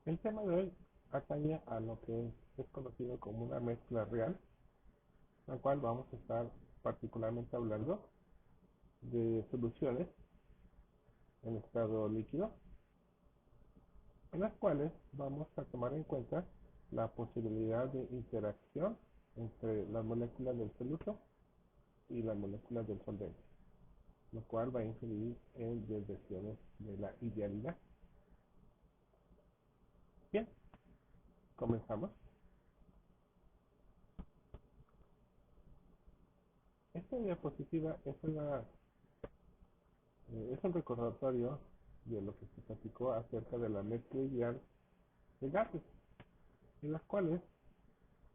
El tema de hoy atañe a lo que es conocido como una mezcla real, la cual vamos a estar particularmente hablando de soluciones en estado líquido, en las cuales vamos a tomar en cuenta la posibilidad de interacción entre las moléculas del soluto y las moléculas del solvente, lo cual va a influir en desviaciones de la idealidad. Bien, comenzamos. Esta diapositiva es un recordatorio de lo que se platicó acerca de la mezcla ideal de gases, en las cuales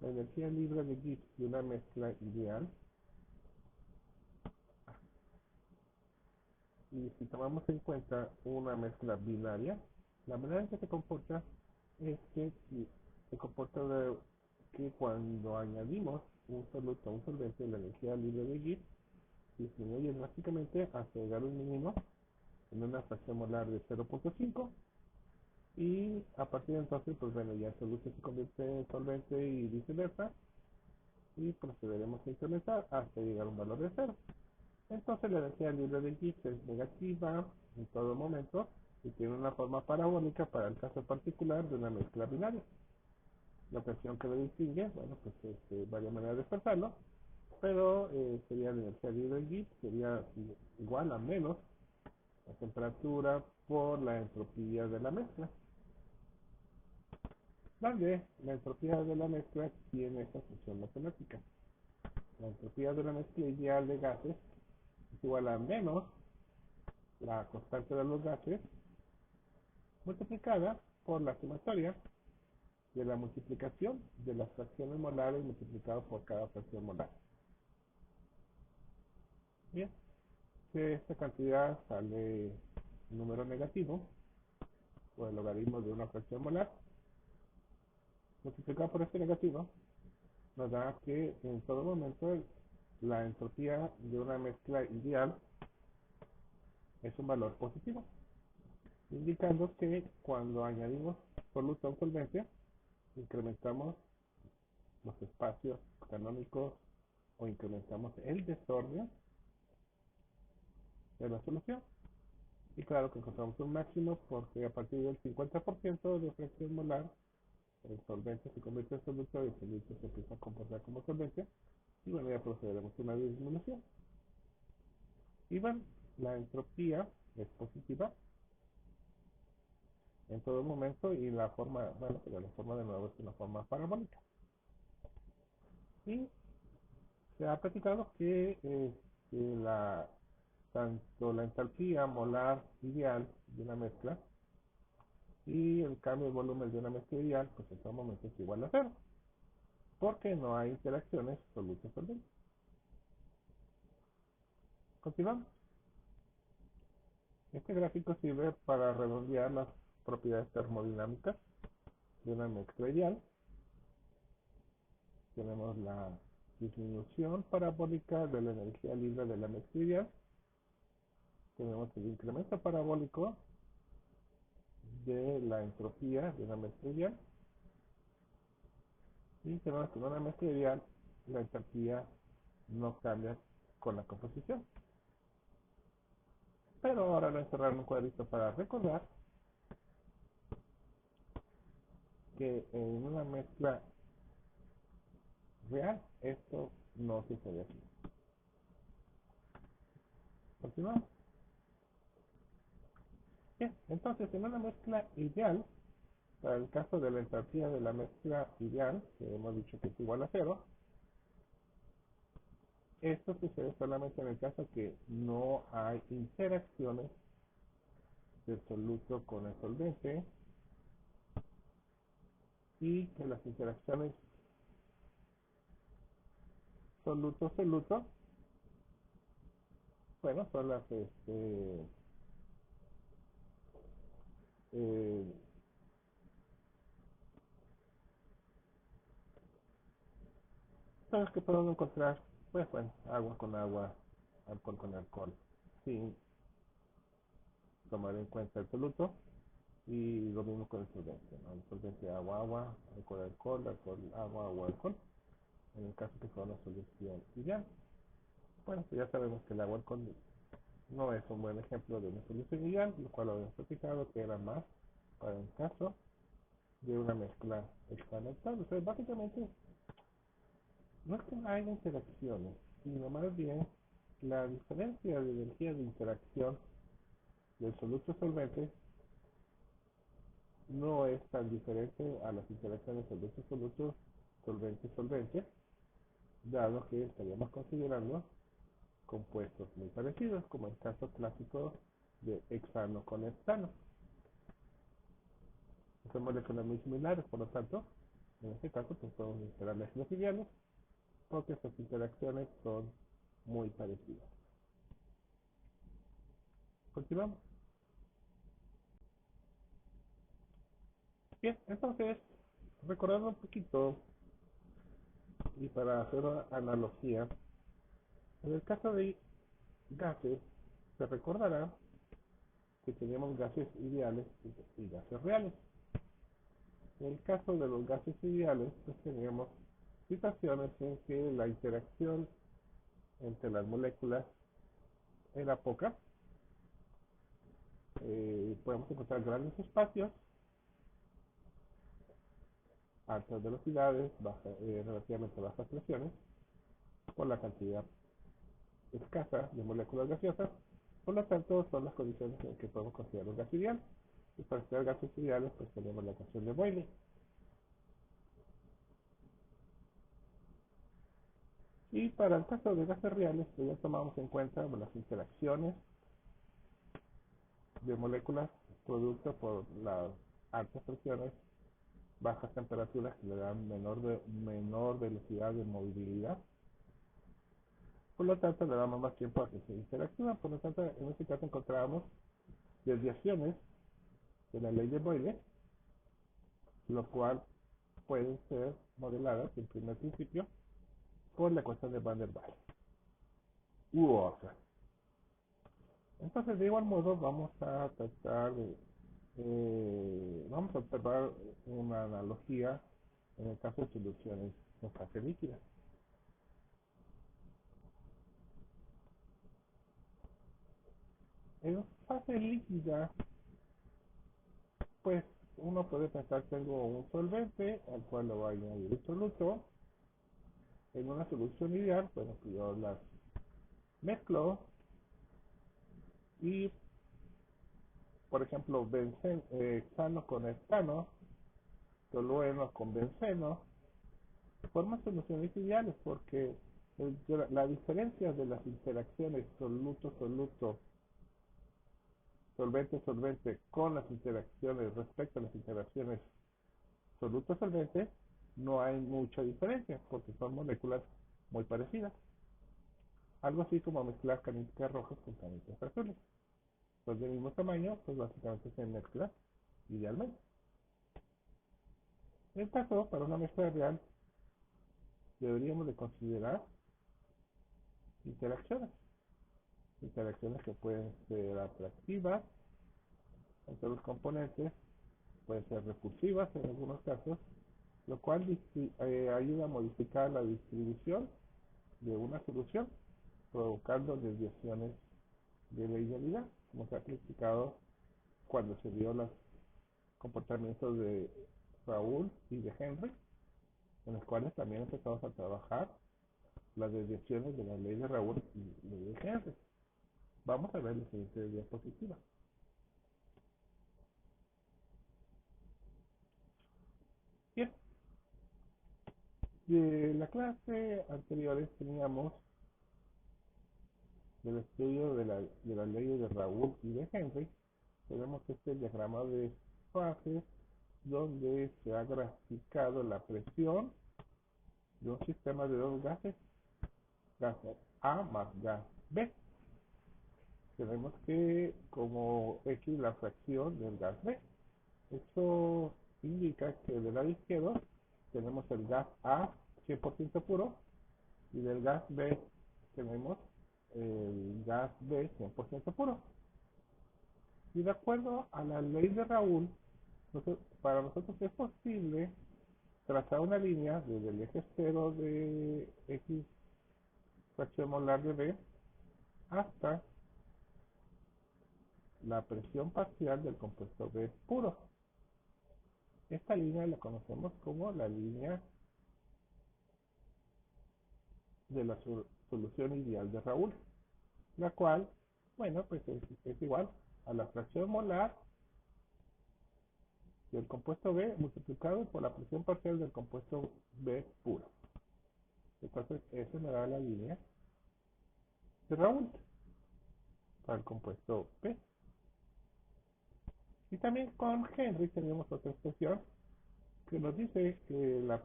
la energía libre de Gibbs de una mezcla ideal, y si tomamos en cuenta una mezcla binaria, la manera en que se comporta es que se comporta de que cuando añadimos un soluto a un solvente, la energía libre de Gibbs disminuye drásticamente hasta llegar a un mínimo en una fracción molar de 0.5, y a partir de entonces, pues bueno, ya el soluto se convierte en solvente y viceversa, y procederemos a incrementar hasta llegar a un valor de cero. Entonces la energía libre de Gibbs es negativa en todo momento y tiene una forma parabólica para el caso particular de una mezcla binaria. La presión que lo distingue, bueno, pues varias maneras de expresarlo, pero sería la energía libre de Gibbs, sería igual a menos la temperatura por la entropía de la mezcla, donde la entropía de la mezcla tiene esta función matemática. La entropía de la mezcla ideal de gases es igual a menos la constante de los gases multiplicada por la sumatoria de la multiplicación de las fracciones molares multiplicado por cada fracción molar. Bien, de esta cantidad sale un número negativo, o el logaritmo de una fracción molar, multiplicado por este negativo, nos da que en todo momento la entropía de una mezcla ideal es un valor positivo, indicando que cuando añadimos soluto a un solvente, incrementamos los espacios canónicos o incrementamos el desorden de la solución. Y claro que encontramos un máximo porque a partir del 50% de fracción molar, el solvente se convierte en soluto y el soluto se empieza a comportar como solvente. Y bueno, ya procederemos a una disminución. Y bueno, la entropía es positiva en todo momento y la forma, bueno, pero la forma de nuevo es una forma parabólica. Y se ha platicado que tanto la entalpía molar ideal de una mezcla y el cambio de volumen de una mezcla ideal, pues en todo momento es igual a cero, porque no hay interacciones soluto-solvente. Continuamos. Este gráfico sirve para redondear las propiedades termodinámicas de una mezcla ideal. Tenemos la disminución parabólica de la energía libre de la mezcla ideal. Tenemos el incremento parabólico de la entropía de una mezcla ideal. Y tenemos que en una mezcla ideal la entropía no cambia con la composición. Pero ahora voy a cerrar un cuadrito para recordar que en una mezcla real esto no sucede así. Continuamos. Bien, entonces en una mezcla ideal, para el caso de la entropía de la mezcla ideal, que hemos dicho que es igual a cero, esto sucede solamente en el caso que no hay interacciones del soluto con el solvente y que las interacciones soluto-soluto, bueno, son las eh, son las que podemos encontrar, pues bueno, agua con agua, alcohol con alcohol, sin tomar en cuenta el soluto, Y lo mismo con el solvente, ¿no? El solvente agua, alcohol, agua, alcohol. En el caso que sea una solución ideal. Bueno, pues ya sabemos que el agua alcohol no es un buen ejemplo de una solución ideal, lo cual habíamos platicado que era más para el caso de una mezcla exponencial. O sea, básicamente no es que no haya interacciones, sino más bien la diferencia de energía de interacción del soluto solvente no es tan diferente a las interacciones soluto-soluto, solvente-solvente, dado que estaríamos considerando compuestos muy parecidos, como el caso clásico de hexano con heptano. Son moléculas muy similares, por lo tanto, en este caso pues podemos esperar mezclas ideales, porque estas interacciones son muy parecidas. Continuamos. Bien, entonces, recordando un poquito y para hacer una analogía, en el caso de gases, se recordará que teníamos gases ideales y gases reales. En el caso de los gases ideales, pues teníamos situaciones en que la interacción entre las moléculas era poca. Podemos encontrar grandes espacios, altas velocidades, relativamente bajas presiones, por la cantidad escasa de moléculas gaseosas. Por lo tanto, son las condiciones en que podemos considerar un gas ideal. Y para ser gases ideales, pues tenemos la ecuación de Boyle. Y para el caso de gases reales, pues ya tomamos en cuenta las interacciones de moléculas producto por las altas presiones, bajas temperaturas que le dan menor velocidad de movilidad. Por lo tanto, le damos más tiempo a que se interactúen. Por lo tanto, en este caso encontramos desviaciones de la ley de Boyle, lo cual pueden ser modeladas en primer principio por la ecuación de Van der Waals u otra. Entonces, de igual modo, vamos a tratar de vamos a observar una analogía en el caso de soluciones en fase líquida. En fase líquida, pues uno puede pensar que tengo un solvente al cual lo voy a añadir el soluto. En una solución ideal, bueno, pues yo las mezclo y, por ejemplo, hexano con hexano, tolueno con benceno, forman soluciones ideales porque la diferencia de las interacciones soluto-soluto, solvente-solvente con las interacciones respecto a las interacciones soluto-solvente, no hay mucha diferencia porque son moléculas muy parecidas. Algo así como mezclar canicas rojas con canicas azules. Son del mismo tamaño, pues básicamente se mezcla idealmente. En el caso, para una mezcla real, deberíamos de considerar interacciones. Interacciones que pueden ser atractivas entre los componentes, pueden ser repulsivas en algunos casos, lo cual ayuda a modificar la distribución de una solución, provocando desviaciones de la idealidad, como se ha criticado cuando se vio los comportamientos de Raúl y de Henry, en los cuales también empezamos a trabajar las desviaciones de la ley de Raúl y la ley de Henry. Vamos a ver la siguiente diapositiva. Bien, de la clase anterior teníamos el estudio de la ley de Raúl y de Henry. Tenemos este diagrama de fases donde se ha graficado la presión de un sistema de dos gases, gas A más gas B. Tenemos que como X la fracción del gas B. Esto indica que del lado izquierdo tenemos el gas A 100% puro y del gas B tenemos el gas B 100% puro. Y de acuerdo a la ley de Raúl, para nosotros es posible trazar una línea desde el eje cero de X fracción molar de B hasta la presión parcial del compuesto B puro. Esta línea la conocemos como la línea de la solución ideal de Raúl, la cual, bueno, pues es igual a la fracción molar del compuesto B multiplicado por la presión parcial del compuesto B puro. Entonces, eso me da la línea de Raúl para el compuesto B. Y también con Henry tenemos otra expresión que nos dice que la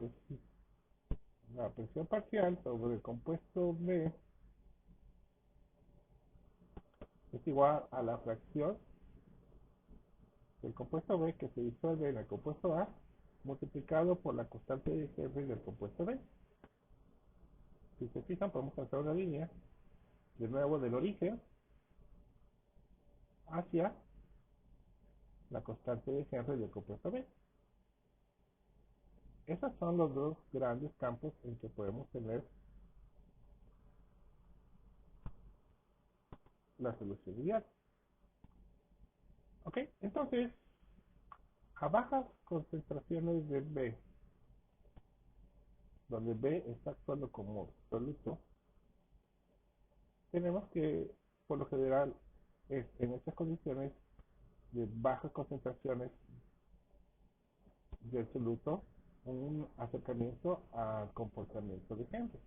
presión parcial sobre el compuesto B es igual a la fracción del compuesto B que se disuelve en el compuesto A multiplicado por la constante de Henry del compuesto B. Si se fijan, podemos hacer una línea de nuevo del origen hacia la constante de Henry del compuesto B. Esos son los dos grandes campos en que podemos tener la solución ideal. Ok, entonces, a bajas concentraciones de B, donde B está actuando como soluto, tenemos que, por lo general, en estas condiciones de bajas concentraciones del soluto, un acercamiento al comportamiento de Henry.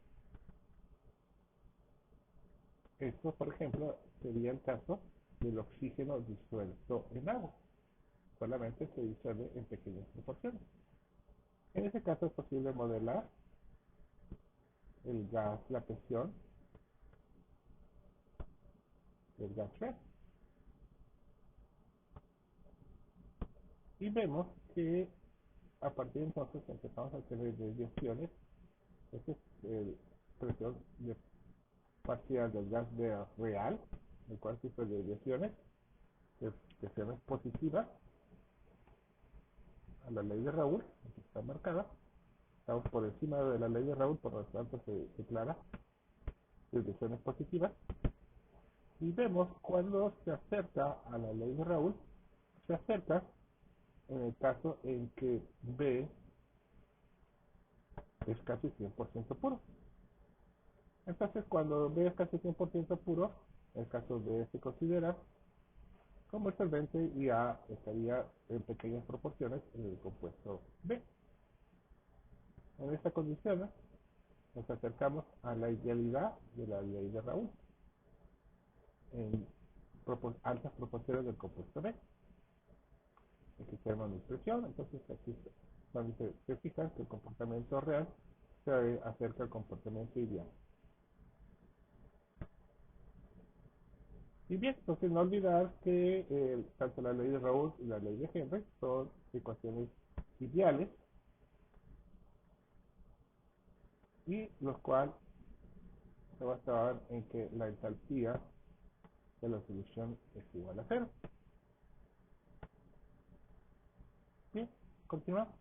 Esto, por ejemplo, sería el caso del oxígeno disuelto en agua. Solamente se disuelve en pequeñas proporciones. En este caso es posible modelar el gas, la presión del gas red. Y vemos que a partir de entonces empezamos a tener desviaciones. Esta es la presión parcial del gas de real, el cual sufre desviaciones, desviaciones positivas a la ley de Raúl, aquí está marcada. Estamos por encima de la ley de Raúl, por lo tanto se declara desviaciones positivas. Y vemos cuando se acerca a la ley de Raúl, se acerca en el caso en que B es casi 100% puro. Entonces, cuando B es casi 100% puro, el caso B se considera como el solvente y A estaría en pequeñas proporciones en el compuesto B. En esta condición nos acercamos a la idealidad de la ley de Raúl en altas proporciones del compuesto B. Aquí tenemos una expresión, entonces aquí donde se fija que el comportamiento real se acerca al comportamiento ideal. Y bien, entonces no olvidar que tanto la ley de Raoult y la ley de Henry son ecuaciones ideales y los cuales se basaban en que la entalpía de la solución es igual a cero. Bien, continuamos.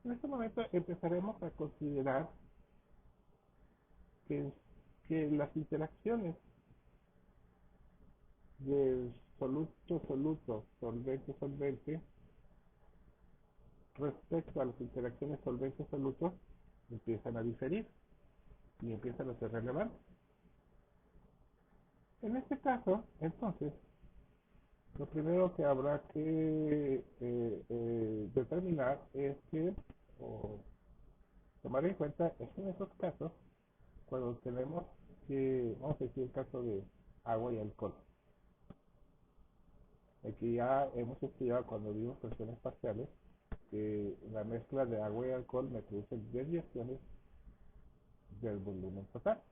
En este momento empezaremos a considerar que, que las interacciones del soluto-soluto, solvente-solvente, respecto a las interacciones solvente-soluto, empiezan a diferir y empiezan a ser relevantes. En este caso, entonces, lo primero que habrá que determinar es que, o tomar en cuenta, es en esos casos, cuando tenemos que, vamos a decir el caso de agua y alcohol. Aquí ya hemos estudiado cuando vimos presiones parciales, que la mezcla de agua y alcohol me produce desviaciones del volumen total.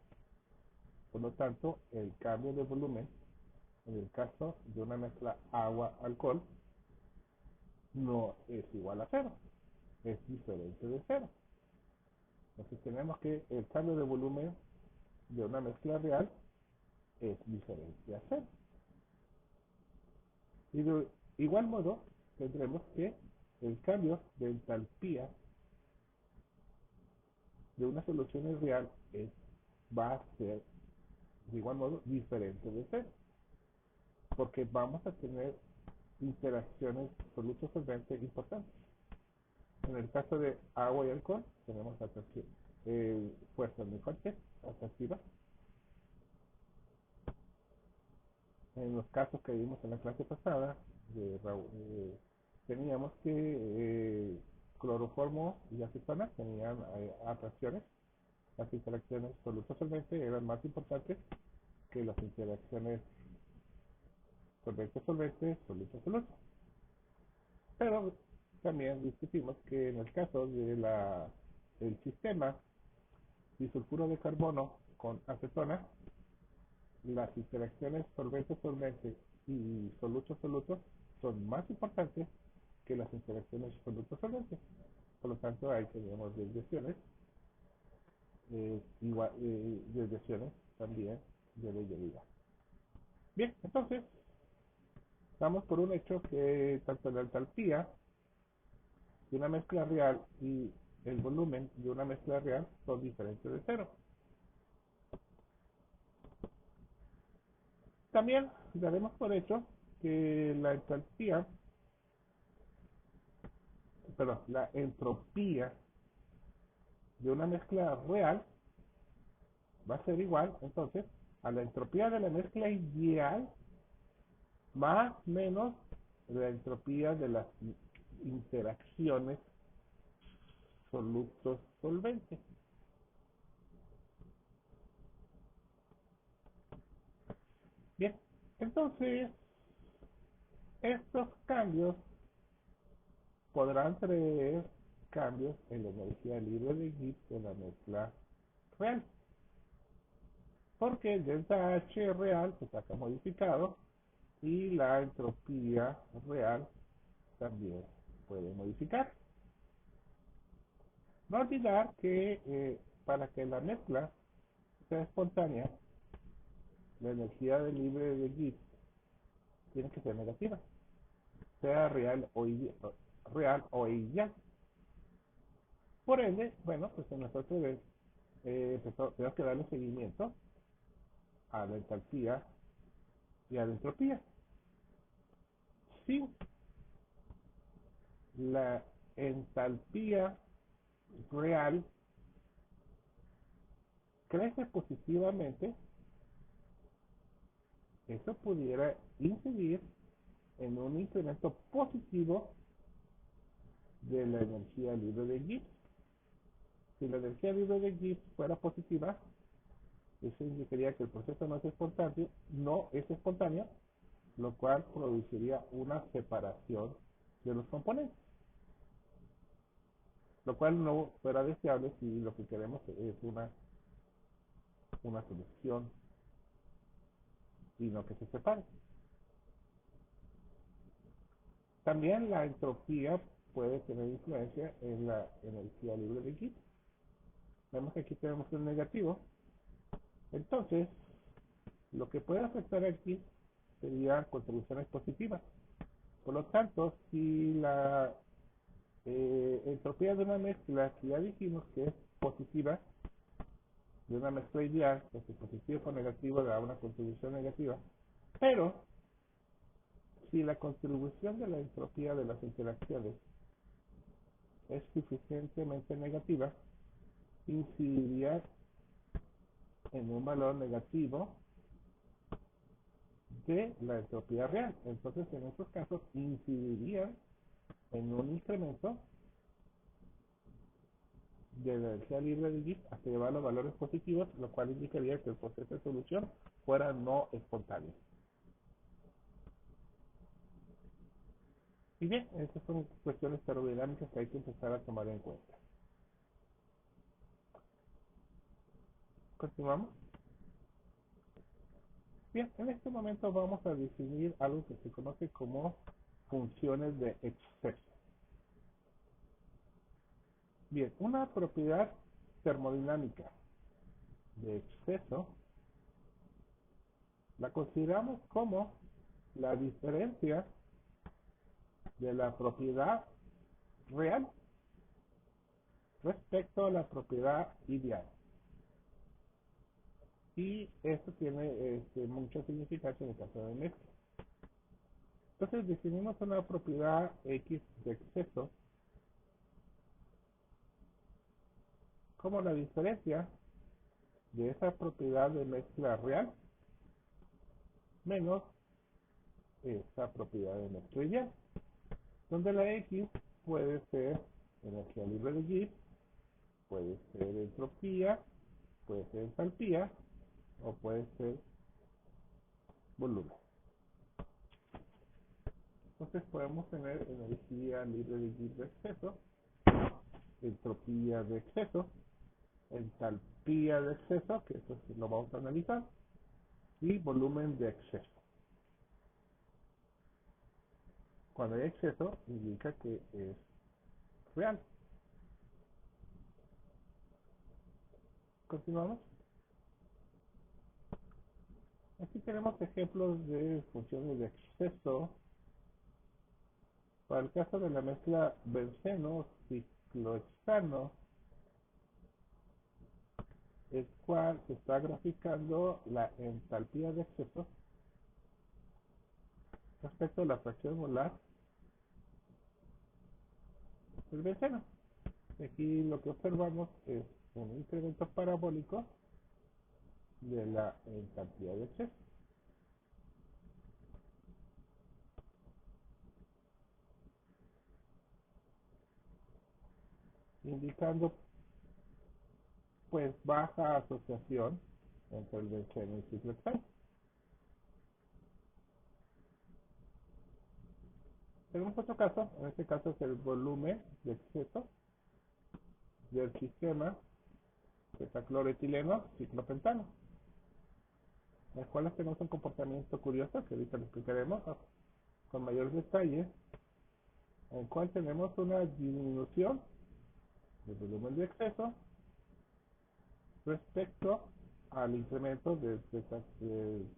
Por lo tanto, el cambio de volumen, en el caso de una mezcla agua-alcohol, no es igual a cero, es diferente de cero. Entonces tenemos que el cambio de volumen de una mezcla real es diferente a cero. Y de igual modo, tendremos que el cambio de entalpía de una solución real va a ser de igual modo diferente de cero, porque vamos a tener interacciones soluto-solvente importantes. En el caso de agua y alcohol, tenemos fuerzas muy fuertes, atractivas. En los casos que vimos en la clase pasada, teníamos que cloroformo y acetona tenían atracciones. Las interacciones soluto-solvente eran más importantes que las interacciones solvente-solvente, soluto-soluto. Pero también discutimos que en el caso del sistema disulfuro de carbono con acetona, las interacciones solvente-solvente y soluto-soluto son más importantes que las interacciones soluto-solvente. Por lo tanto, ahí tenemos desviaciones, desviaciones también de ley de vida. Bien, entonces, damos por un hecho que tanto la entalpía de una mezcla real y el volumen de una mezcla real son diferentes de cero. También daremos por hecho que la entropía de una mezcla real va a ser igual, entonces, a la entropía de la mezcla ideal más menos la entropía de las interacciones solutos-solventes. Bien, entonces, estos cambios podrán traer cambios en la energía libre de Gibbs de la mezcla real. Porque el delta H real se saca modificado y la entropía real también puede modificar. No olvidar que para que la mezcla sea espontánea, la energía libre de Gibbs tiene que ser negativa, sea real o ideal. Por ende, bueno, pues en nosotros tenemos que darle seguimiento a la entalpía y a la entropía. Si la entalpía real crece positivamente, eso pudiera incidir en un incremento positivo de la energía libre de Gibbs. Si la energía libre de Gibbs fuera positiva, eso indicaría que el proceso no es espontáneo, lo cual produciría una separación de los componentes, lo cual no fuera deseable si lo que queremos es una solución y no que se separe. También la entropía puede tener influencia en la energía libre de Gibbs. Vemos que aquí tenemos un negativo. Entonces, lo que puede afectar aquí serían contribuciones positivas. Por lo tanto, si la entropía de una mezcla que ya dijimos que es positiva, de una mezcla ideal, que si positivo o negativo da una contribución negativa, pero si la contribución de la entropía de las interacciones es suficientemente negativa, incidiría en un valor negativo de la entropía real. Entonces, en estos casos, incidiría en un incremento de la energía libre de Gibbs hasta llevar los valores positivos, lo cual indicaría que el proceso de solución fuera no espontáneo. Y bien, estas son cuestiones termodinámicas que hay que empezar a tomar en cuenta. Continuamos. Bien, en este momento vamos a definir algo que se conoce como funciones de exceso. Bien, una propiedad termodinámica de exceso La consideramos como la diferencia de la propiedad real respecto a la propiedad ideal. Y esto tiene mucha significancia en el caso de mezcla. Entonces definimos una propiedad X de exceso como la diferencia de esa propiedad de mezcla real menos esa propiedad de mezcla ideal, donde la X puede ser energía libre de Gibbs, puede ser entropía, puede ser entalpía o puede ser volumen. Entonces podemos tener energía libre de Gibbs de exceso, entropía de exceso, entalpía de exceso, que eso sí lo vamos a analizar, y volumen de exceso. Cuando hay exceso, indica que es real. Continuamos. Aquí tenemos ejemplos de funciones de exceso. Para el caso de la mezcla benceno-ciclohexano, el cual se está graficando la entalpía de exceso respecto a la fracción molar del benceno. Aquí lo que observamos es un incremento parabólico de la entalpía de exceso. Indicando pues baja asociación entre el benceno y ciclohexano. Tenemos otro caso, en este caso es el volumen de exceso del sistema betacloroetileno ciclopentano, en el cual tenemos un comportamiento curioso que ahorita lo explicaremos con mayor detalle, en el cual tenemos una disminución del volumen de exceso respecto al incremento del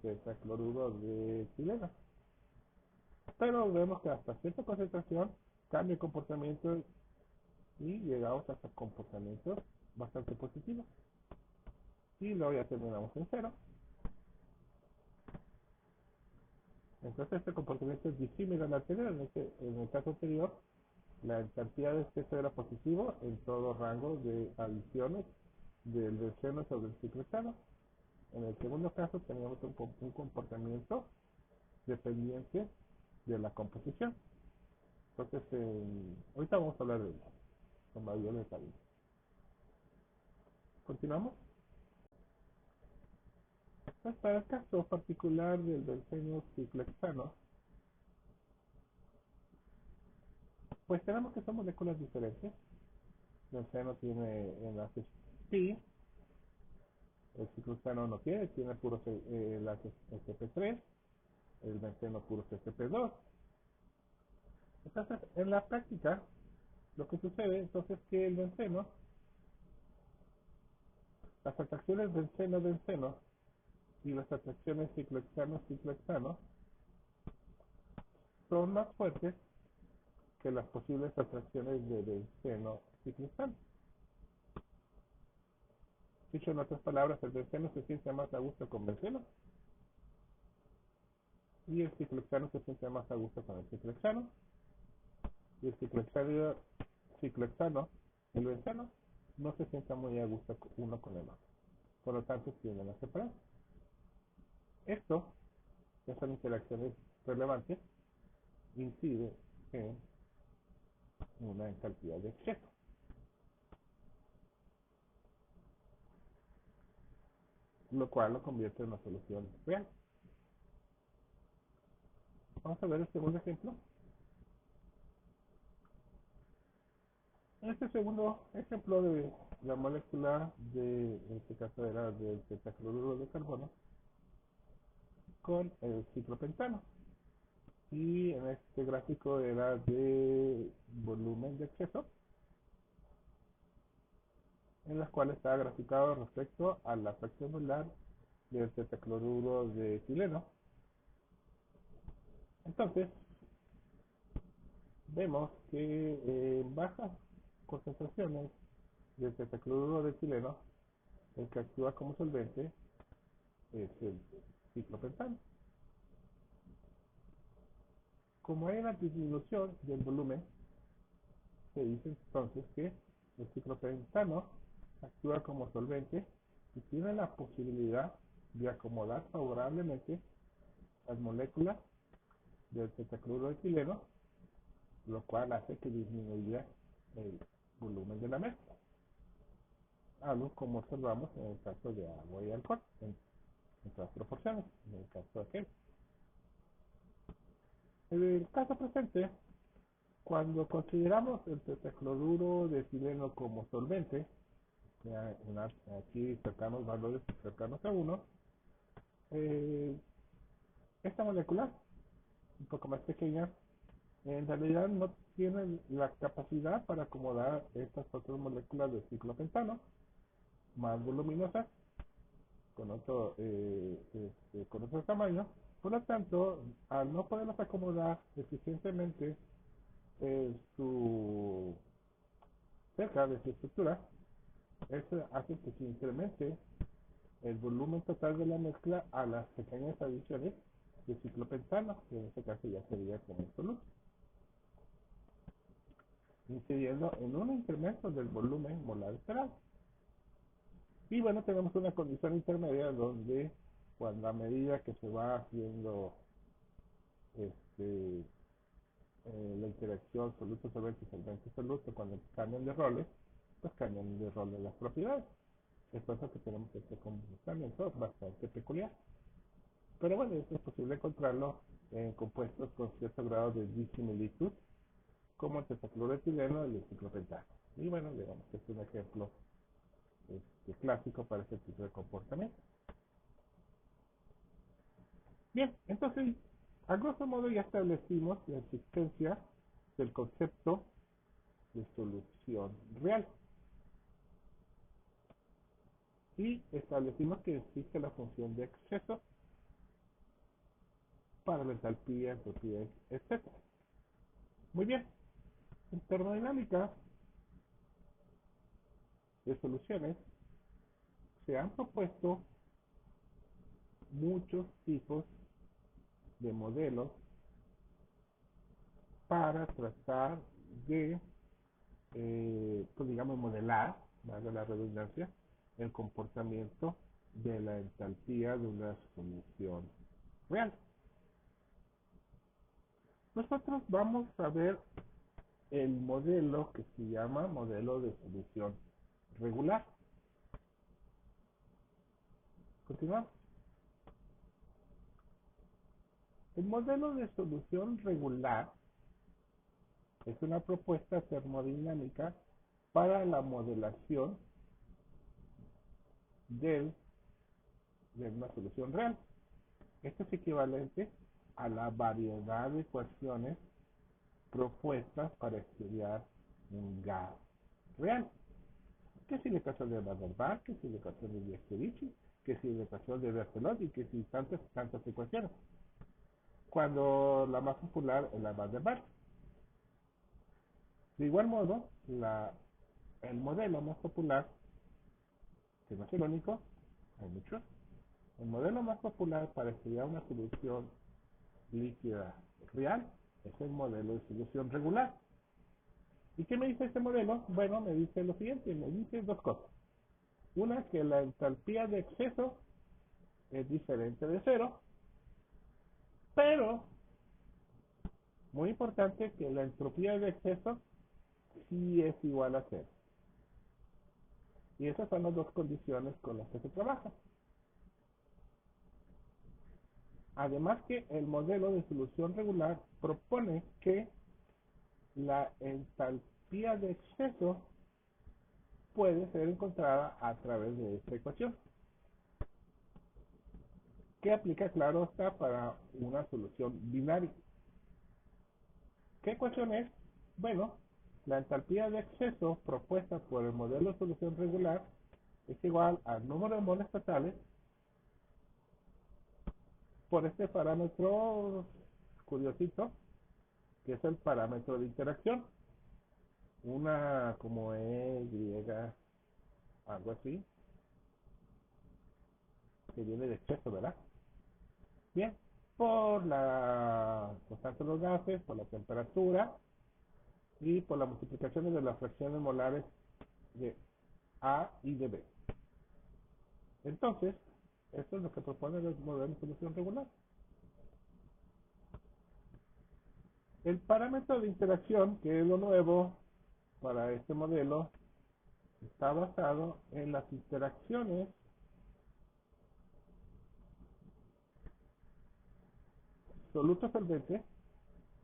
betacloruro de etileno. Pero vemos que hasta cierta concentración cambia el comportamiento y llegamos hasta comportamientos bastante positivos. Y luego ya terminamos en cero. Entonces este comportamiento es disímil al anterior. En el caso anterior, la entalpía de exceso era positivo en todo rango de adiciones del benceno sobre el ciclohexano. En el segundo caso teníamos un comportamiento dependiente de la composición. Entonces, ahorita vamos a hablar de eso con mayor detalle. Continuamos. Pues para el caso particular del benceno ciclohexano, pues tenemos que son moléculas diferentes. El benceno tiene enlaces pi, el ciclohexano no tiene puros enlaces sp3, el benceno puros sp2. Entonces, en la práctica, lo que sucede entonces es que el benceno, las atracciones benceno-benceno y las atracciones ciclohexano-ciclohexano son más fuertes que las posibles atracciones de benceno-ciclohexano. Dicho en otras palabras, el benceno se siente más a gusto con benceno y el ciclohexano se siente más a gusto con el ciclohexano y el ciclohexano, el benceno, no se sienta muy a gusto uno con el otro. Por lo tanto, tienden a separar. Esto, que son interacciones relevantes, incide en una entalpía de exceso. Lo cual lo convierte en una solución real. Vamos a ver el segundo ejemplo. En este segundo ejemplo de la molécula en este caso era del tetacloruro de carbono con el ciclopentano. Y en este gráfico era de volumen de exceso, en las cuales estaba graficado respecto a la fracción molar del tetacloruro de etileno. Entonces, vemos que en bajas concentraciones del tetacloruro de etileno, el que actúa como solvente es el ciclopentano. Como hay una disminución del volumen, se dice entonces que el ciclopentano actúa como solvente y tiene la posibilidad de acomodar favorablemente las moléculas del tetacloruro de etileno, lo cual hace que disminuya el volumen de la mezcla, algo como observamos en el caso de agua y alcohol, en todas proporciones, en el caso de aquel. En el caso presente, cuando consideramos el tetacloruro de etileno como solvente, aquí cercanos valores cercanos a 1, eh, esta molécula, un poco más pequeña, en realidad no tiene la capacidad para acomodar estas otras moléculas de ciclopentano más voluminosas con otro tamaño. Por lo tanto, al no poderlas acomodar eficientemente su cerca de su estructura, eso hace que se incremente el volumen total de la mezcla a las pequeñas adiciones de ciclopentano, que en este caso ya sería con el soluto, incidiendo en un incremento del volumen molar esperado. Y bueno, tenemos una condición intermedia donde cuando a medida que se va haciendo este, la interacción soluto-solvente y solvente-soluto, cuando cambian de roles, pues cambian de roles las propiedades. Es por eso que tenemos este comportamiento bastante peculiar. Pero bueno, esto es posible encontrarlo en compuestos con cierto grado de disimilitud, como el tetacloretileno y el ciclopentano. Y bueno, digamos que es un ejemplo clásico para este tipo de comportamiento. Bien, entonces, a grosso modo ya establecimos la existencia del concepto de solución real. Y establecimos que existe la función de exceso para la entalpía, entropía, etc. Muy bien, en termodinámica de soluciones se han propuesto muchos tipos de modelos para tratar de, pues digamos, modelar, valga la redundancia, el comportamiento de la entalpía de una solución real. Nosotros vamos a ver el modelo que se llama modelo de solución regular. Continuamos. El modelo de solución regular es una propuesta termodinámica para la modelación de una solución real. Esto es equivalente a la variedad de ecuaciones propuestas para estudiar un gas real. Que si la ecuación de Van der Waals, que si la ecuación de Diaz-Sevichy, que si la ecuación de Berthelot y que si tantas ecuaciones. Cuando la más popular es la Van der Waals. De igual modo, el modelo más popular, que no es el único, hay muchos, el modelo más popular para estudiar una solución líquida real es el modelo de solución regular. ¿Y qué me dice este modelo? Bueno, me dice lo siguiente, me dice dos cosas. Una, que la entalpía de exceso es diferente de cero, pero, muy importante, que la entropía de exceso sí es igual a cero. Y esas son las dos condiciones con las que se trabaja. Además que el modelo de solución regular propone que la entalpía de exceso puede ser encontrada a través de esta ecuación, que aplica, claro está, para una solución binaria. ¿Qué ecuación es? Bueno, la entalpía de exceso propuesta por el modelo de solución regular es igual al número de moles totales por este parámetro curiosito, que es el parámetro de interacción. Una como E, Y, algo así, que viene de exceso, ¿verdad? Bien, por la constante de los gases, por la temperatura y por las multiplicaciones de las fracciones molares de A y de B. Entonces, esto es lo que propone el modelo de solución regular. El parámetro de interacción, que es lo nuevo para este modelo, está basado en las interacciones soluto-solvente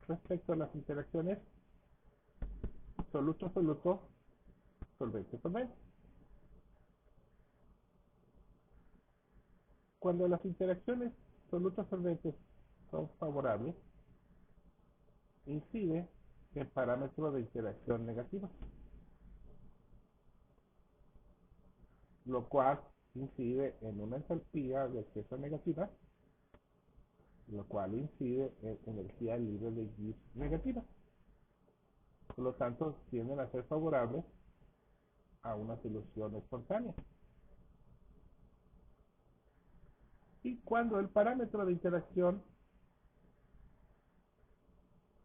respecto a las interacciones soluto-soluto, solvente-solvente. Cuando las interacciones soluto-solventes son favorables, incide el parámetro de interacción negativa, lo cual incide en una entalpía de exceso negativa, lo cual incide en energía libre de Gibbs negativa. Por lo tanto, tienden a ser favorables a una solución espontánea. Y cuando el parámetro de interacción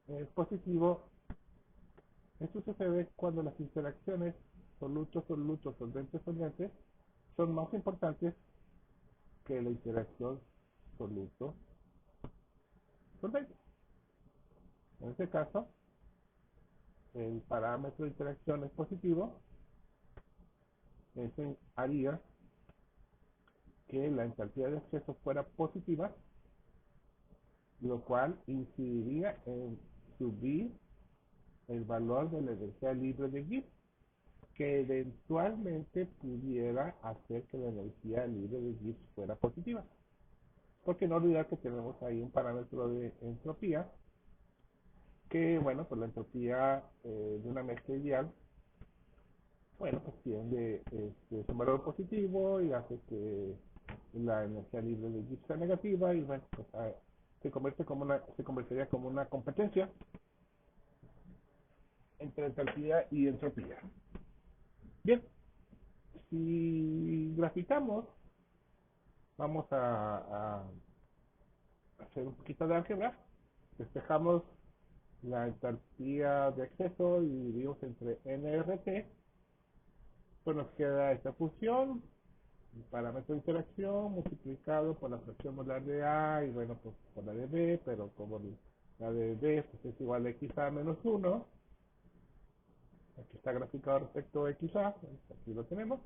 es positivo, esto sucede cuando las interacciones soluto-soluto, solvente-solvente son más importantes que la interacción soluto-solvente. En este caso, el parámetro de interacción es positivo, eso haría que la entalpía de exceso fuera positiva, lo cual incidiría en subir el valor de la energía libre de Gibbs, que eventualmente pudiera hacer que la energía libre de Gibbs fuera positiva. Porque no olvidar que tenemos ahí un parámetro de entropía, que bueno, pues la entropía de una mezcla ideal, bueno, pues tiende un valor positivo y hace que la energía libre de Gibbs sea negativa y bueno, pues se convertiría como una competencia entre entalpía y entropía. Bien, si graficamos, vamos a hacer un poquito de álgebra, despejamos la entalpía de exceso y dividimos entre nRT, pues nos queda esta función, el parámetro de interacción multiplicado por la fracción molar de A y bueno, pues por la de B, pero como la de B pues es igual a XA menos 1, aquí está graficado respecto a XA, aquí lo tenemos,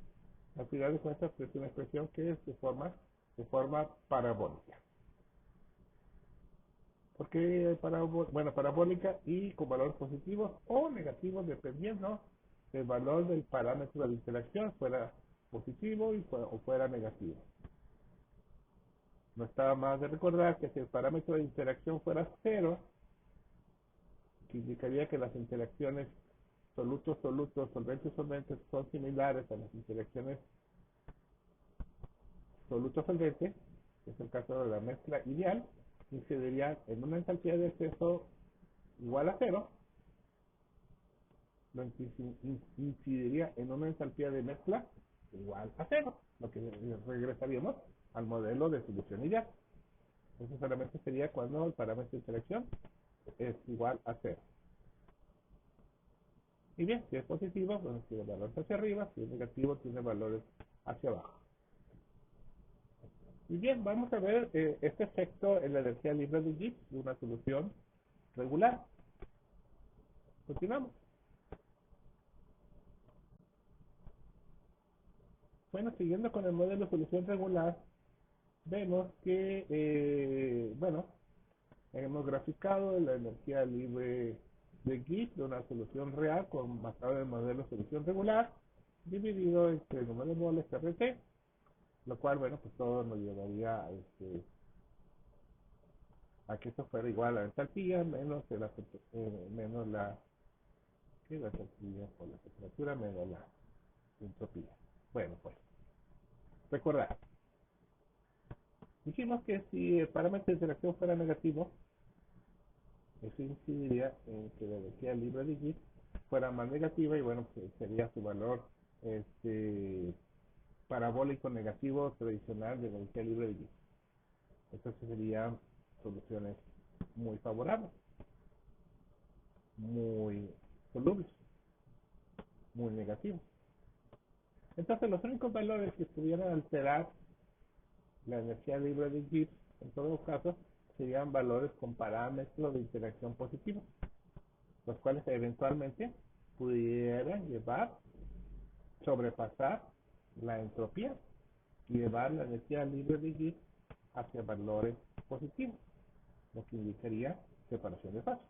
al final de cuentas es una expresión que es de forma parabólica. ¿Por qué bueno, parabólica y con valores positivos o negativos dependiendo del valor del parámetro de interacción, fuera positivo o fuera negativo? No estaba más de recordar que si el parámetro de interacción fuera cero, que indicaría que las interacciones soluto-soluto, solvente-solvente son similares a las interacciones soluto-solvente, que es el caso de la mezcla ideal, incidiría en una entalpía de exceso igual a cero, incidiría en una entalpía de mezcla igual a cero, lo que regresaríamos al modelo de solución ideal. Eso solamente sería cuando el parámetro de interacción es igual a cero. Y bien, si es positivo, pues tiene valores hacia arriba, si es negativo, tiene valores hacia abajo. Y bien, vamos a ver este efecto en la energía libre de Gibbs de una solución regular. Continuamos. Bueno, siguiendo con el modelo de solución regular, vemos que, bueno, hemos graficado la energía libre de Gibbs de una solución real basada en el modelo de solución regular, dividido entre el número de moles RT, lo cual, bueno, pues todo nos llevaría a que esto fuera igual a la entalpía menos la, ¿qué? La entalpía por la temperatura menos la entropía. Bueno, pues, recordar, Dijimos que si el parámetro de interacción fuera negativo, eso incidiría en que la energía libre de Gibbs fuera más negativa y bueno, pues sería su valor este, parabólico negativo tradicional de la energía libre de Gibbs. Entonces serían soluciones muy favorables, muy solubles, muy negativas. Entonces los únicos valores que pudieran alterar la energía libre de Gibbs, en todos los casos, serían valores con parámetros de interacción positivos, los cuales eventualmente pudieran sobrepasar la entropía y llevar la energía libre de Gibbs hacia valores positivos, lo que indicaría separación de fases.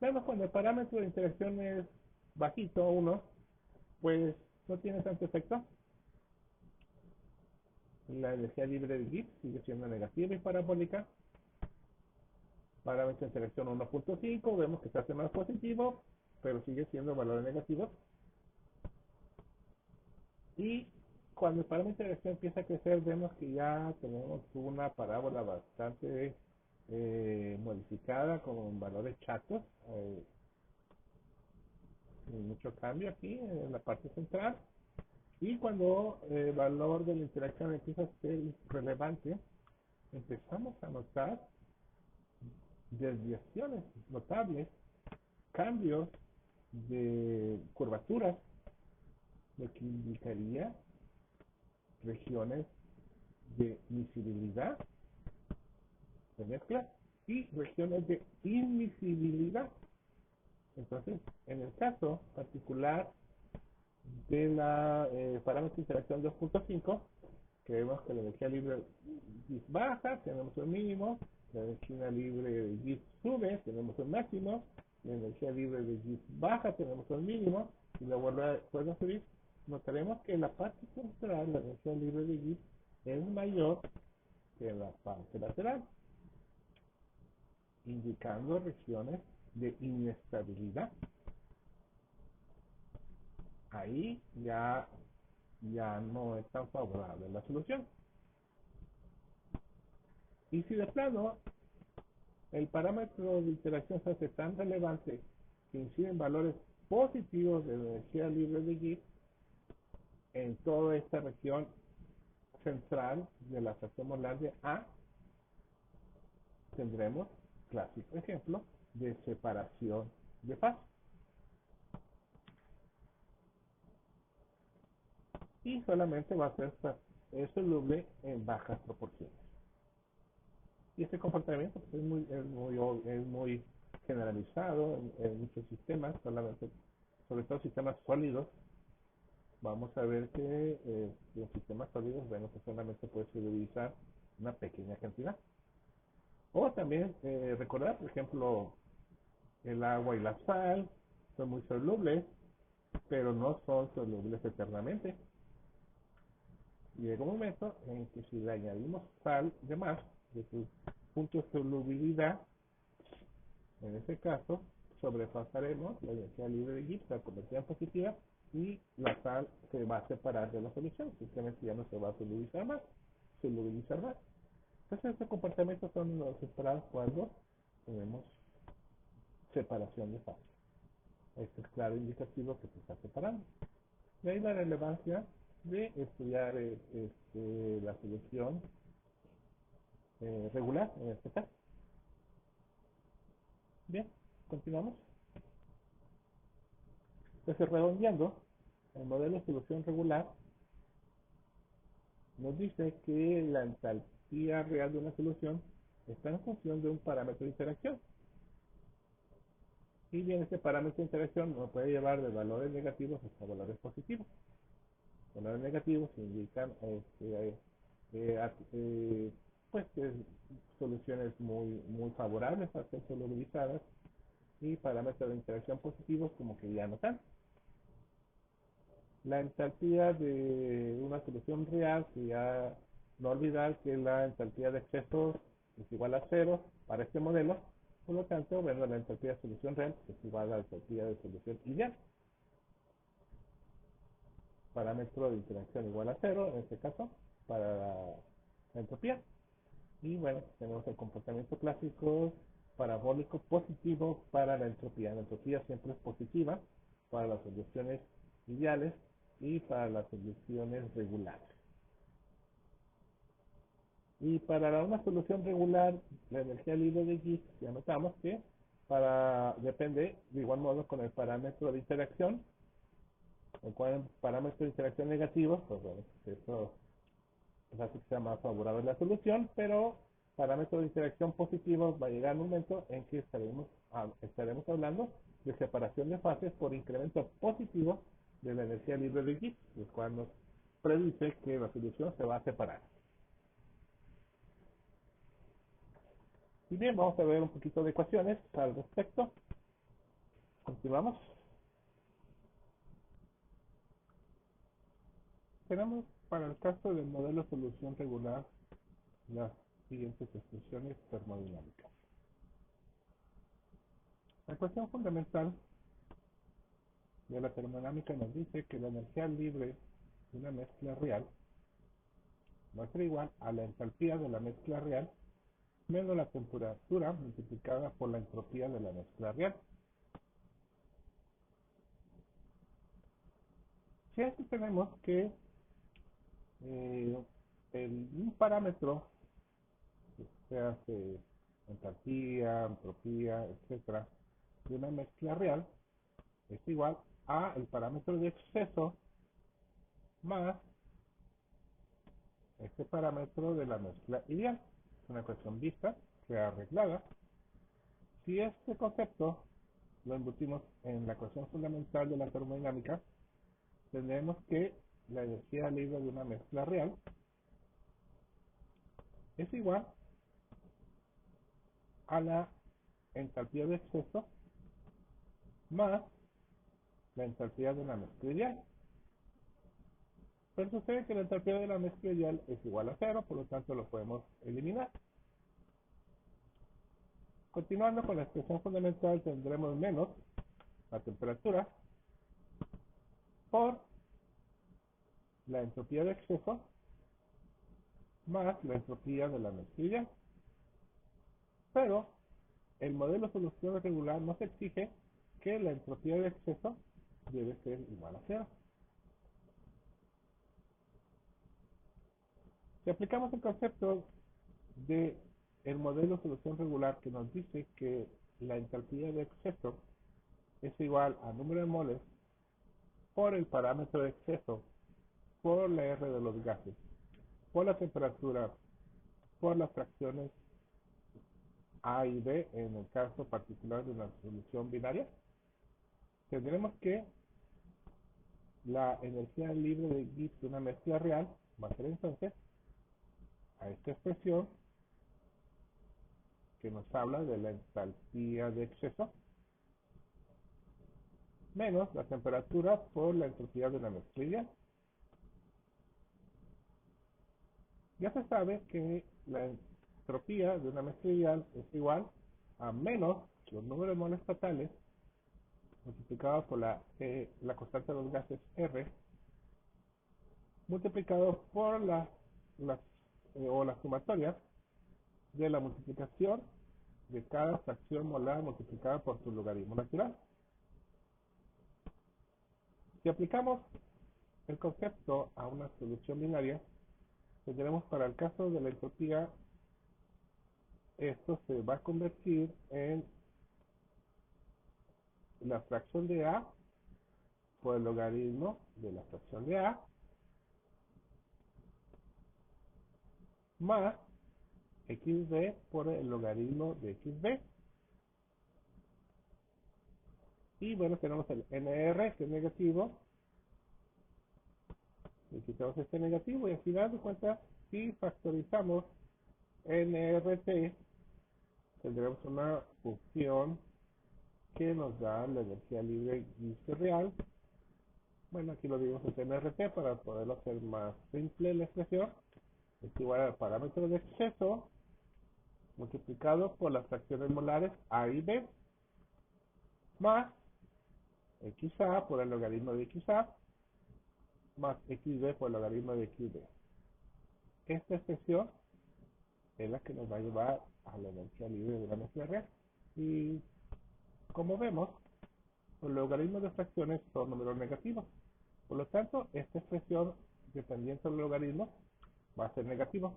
Vemos cuando el parámetro de interacción es bajito, 1, pues no tiene tanto efecto. La energía libre de Gibbs sigue siendo negativa y parabólica. Parámetro de interacción 1.5, vemos que se hace más positivo, pero sigue siendo valores negativos. Y cuando el parámetro de interacción empieza a crecer, vemos que ya tenemos una parábola bastante modificada con valores chatos. Mucho cambio aquí en la parte central. Y cuando el valor de la interacción empieza a ser relevante, empezamos a notar desviaciones notables, cambios de curvaturas, lo que indicaría regiones de miscibilidad, de mezcla, y regiones de inmiscibilidad. Entonces, en el caso particular de la parámetro de interacción 2.5, que vemos que la energía libre baja, tenemos un mínimo, la energía libre de Gibbs sube, tenemos un máximo, la energía libre de Gibbs baja, tenemos un mínimo, y luego vuelve a subir. Notaremos que en la parte central la energía libre de Gibbs es mayor que en la parte lateral, indicando regiones de inestabilidad. Ahí ya no es tan favorable la solución. Y si de plano el parámetro de interacción se hace tan relevante que incide en valores positivos de la energía libre de Gibbs en toda esta región central de la fracción molar de A, tendremos clásico ejemplo de separación de fase. Y solamente va a ser soluble en bajas proporciones. Y este comportamiento pues, es muy generalizado en muchos sistemas, sobre todo sistemas sólidos. Vamos a ver que los sistemas sólidos, bueno, pues solamente puede solubilizar una pequeña cantidad. O también recordar, por ejemplo, el agua y la sal son muy solubles, pero no son solubles eternamente. Y llega un momento en que si le añadimos sal de más, de su punto de solubilidad, en ese caso, sobrepasaremos la energía libre de Gibbs, la convertirá en positiva, y la sal se va a separar de la solución, simplemente ya no se va a solubilizar más. Entonces estos comportamientos son los esperados cuando tenemos separación de fase. Este es claro indicativo que se está separando. De ahí la relevancia de estudiar la solución regular en este caso. Bien, continuamos. Entonces, redondeando, el modelo de solución regular nos dice que la entalpía real de una solución está en función de un parámetro de interacción. Y bien, este parámetro de interacción nos puede llevar de valores negativos hasta valores positivos. Valores negativos indican pues soluciones muy favorables a ser solubilizadas, y parámetros de interacción positivos como que ya no están. La entalpía de una solución real, sería no olvidar que la entalpía de exceso es igual a 0 para este modelo. Por lo tanto, bueno, la entalpía de solución real es igual a la entalpía de solución ideal. Parámetro de interacción igual a 0, en este caso, para la entropía. Y bueno, tenemos el comportamiento clásico parabólico positivo para la entropía. La entropía siempre es positiva para las soluciones ideales y para las soluciones regulares. Y para una solución regular, la energía libre de Gibbs, ya notamos que depende de igual modo con el parámetro de interacción. El parámetro de interacción negativo, pues bueno, eso hace que sea más favorable la solución, pero parámetro de interacción positivos va a llegar un momento en que estaremos hablando de separación de fases por incremento positivo de la energía libre de Gibbs, el cual nos predice que la solución se va a separar. Y bien, vamos a ver un poquito de ecuaciones al respecto. Continuamos. Tenemos para el caso del modelo de solución regular las siguientes expresiones termodinámicas. La ecuación fundamental de la termodinámica nos dice que la energía libre de una mezcla real va a ser igual a la entalpía de la mezcla real menos la temperatura multiplicada por la entropía de la mezcla real. Si aquí tenemos que un parámetro, se hace entalpía, entropía, etcétera, de una mezcla real es igual a el parámetro de exceso más este parámetro de la mezcla ideal. Es una ecuación vista, arreglada. Si este concepto lo embutimos en la ecuación fundamental de la termodinámica, tendremos que la energía libre de una mezcla real es igual a la entalpía de exceso más la entalpía de una mezcla ideal. Pero sucede que la entalpía de la mezcla ideal es igual a cero, por lo tanto lo podemos eliminar. Continuando con la expresión fundamental, tendremos menos la temperatura por la entropía de exceso más la entropía de la mezcla ideal. Pero el modelo de solución regular nos exige que la entropía de exceso debe ser igual a cero. Si aplicamos el concepto de el modelo de solución regular que nos dice que la entropía de exceso es igual a número de moles por el parámetro de exceso por la R de los gases, por la temperatura, por las fracciones A y B en el caso particular de una solución binaria, tendremos que la energía libre de Gibbs de una mezcla real va a ser entonces a esta expresión que nos habla de la entalpía de exceso menos la temperatura por la entropía de la mezcla ideal. Ya se sabe que la entropía de una mezcla ideal es igual a menos los números de moles totales multiplicado por la constante de los gases R multiplicado por la sumatoria de la multiplicación de cada fracción molar multiplicada por su logaritmo natural. Si aplicamos el concepto a una solución binaria, tendremos para el caso de la entropía, esto se va a convertir en la fracción de A por el logaritmo de la fracción de A más xb por el logaritmo de xb. Y bueno, tenemos el nr que es negativo, le quitamos este negativo y al final de cuentas, si factorizamos nrt, tendremos una función que nos da la energía libre Gibbs real. Bueno, aquí lo digo en nrt para poderlo hacer más simple la expresión. Es igual al parámetro de exceso multiplicado por las fracciones molares A y B más XA por el logaritmo de XA más XB por el logaritmo de XB. Esta expresión es la que nos va a llevar a la energía libre de la mezcla real. Y como vemos, los logaritmos de fracciones son números negativos. Por lo tanto, esta expresión, dependiendo del logaritmo, va a ser negativa.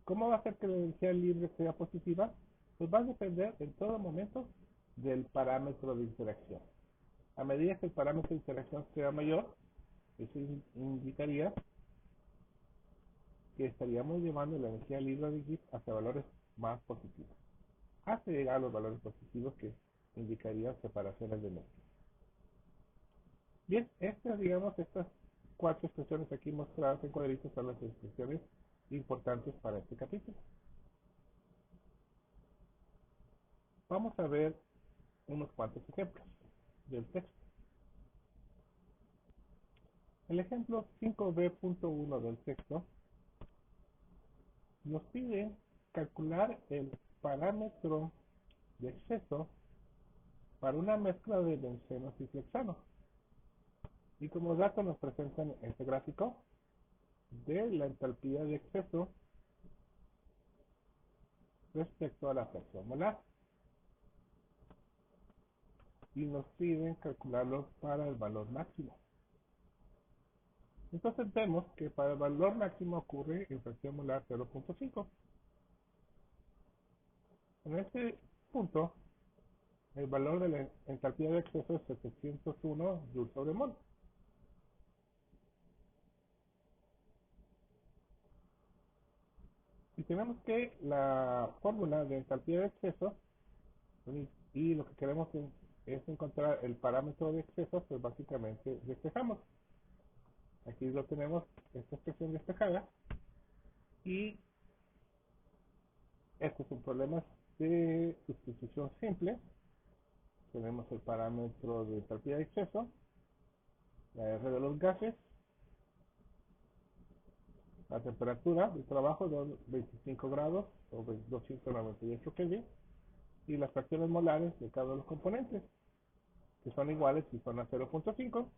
¿Cómo va a ser que la energía libre sea positiva? Pues va a depender en todo momento del parámetro de interacción. A medida que el parámetro de interacción sea mayor, eso indicaría que estaríamos llevando la energía libre de Gibbs hacia valores más positivos, hasta llegar a los valores positivos que indicarían separaciones de mezcla. Bien, estas cuatro expresiones aquí mostradas en cuadritos son las expresiones importantes para este capítulo. Vamos a ver unos cuantos ejemplos del texto. El ejemplo 5b.1 del texto nos pide calcular el parámetro de exceso para una mezcla de bencenos y flexanos. Y como dato nos presentan este gráfico de la entalpía de exceso respecto a la fracción molar. Y nos piden calcularlo para el valor máximo. Entonces vemos que para el valor máximo ocurre en fracción molar 0.5. En este punto, el valor de la entalpía de exceso es 701 joules sobre mol. Y tenemos que la fórmula de entalpía de exceso, y lo que queremos es encontrar el parámetro de exceso, pues básicamente despejamos. Aquí lo tenemos, esta expresión despejada, y este es un problema de sustitución simple. Tenemos el parámetro de entalpía de exceso, la R de los gases, la temperatura de trabajo de 25 grados o 298 Kelvin, y las fracciones molares de cada uno de los componentes, que son iguales si son a 0.5.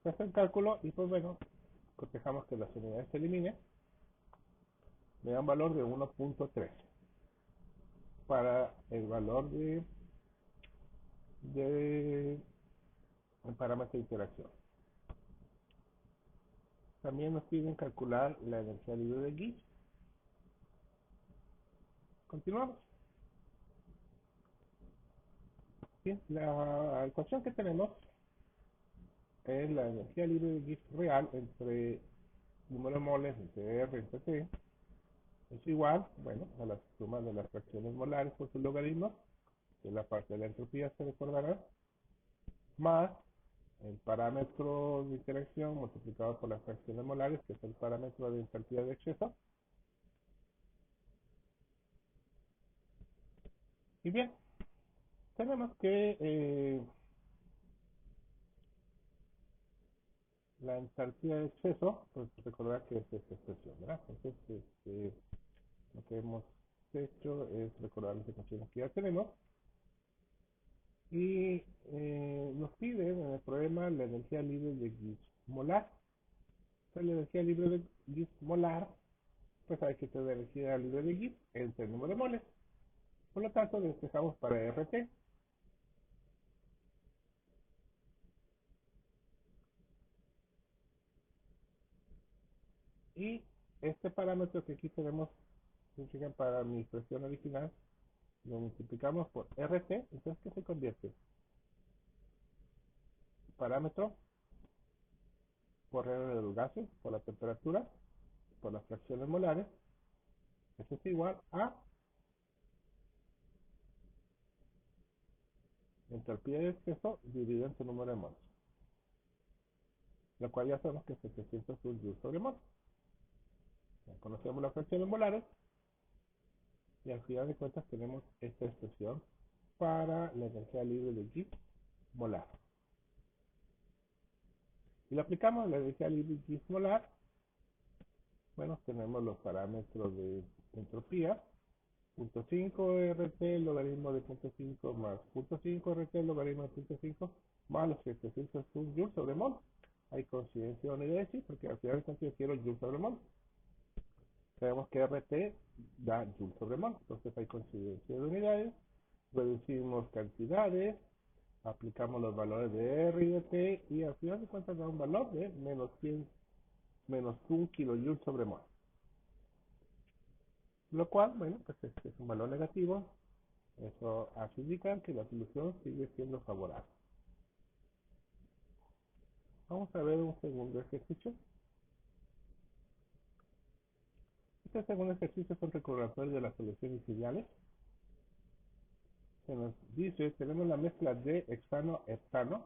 Se hace el cálculo y pues bueno, cotejamos que las unidades se eliminen, me da un valor de 1.3 para el valor de el parámetro de interacción. También nos piden calcular la energía libre de Gibbs. Continuamos. Bien, la ecuación que tenemos es la energía libre de Gibbs real entre número de moles entre R entre T es igual, bueno, a la suma de las fracciones molares por sus logaritmos, que es la parte de la entropía, se recordará, más el parámetro de interacción multiplicado por las fracciones molares, que es el parámetro de entalpía de exceso. Y bien, tenemos que la entalpía de exceso, pues recordar que es esta expresión, ¿verdad? Entonces, lo que hemos hecho es recordar las ecuaciones que ya tenemos. Y nos piden en el problema la energía libre de Gibbs molar. Entonces, la energía libre de Gibbs molar, pues hay que tener energía libre de Gibbs entre el número de moles. Por lo tanto, despejamos para RT. Y este parámetro que aquí tenemos, para mi expresión original, lo multiplicamos por RT. Entonces, ¿qué se convierte? Parámetro por R de los gases, por la temperatura, por las fracciones molares. Eso es igual a entalpía de exceso dividido entre el número de moles, lo cual ya sabemos que es 700 joules sobre mol. Ya conocemos las fracciones molares y al final de cuentas tenemos esta expresión para la energía libre de Gibbs molar. Y lo aplicamos a la energía libre de Gibbs molar. Bueno, tenemos los parámetros de entropía, 0.5 RT logaritmo de 0.5 más 0.5 RT logaritmo de 0.5 más los 700 joules sobre mol. Hay coincidencia de unidades, sí, porque al final de cuentas yo quiero joules sobre mol. Sabemos que RT da Joule sobre mol, entonces hay coincidencia de unidades, reducimos cantidades, aplicamos los valores de R y de T y al final de cuentas da un valor de menos 1 kJ sobre mol. Lo cual, bueno, pues este es un valor negativo. Eso hace indicar que la solución sigue siendo favorable. Vamos a ver un segundo ejercicio. Este segundo ejercicio es un recordatorio de las soluciones ideales. Se nos dice, tenemos la mezcla de hexano-heptano,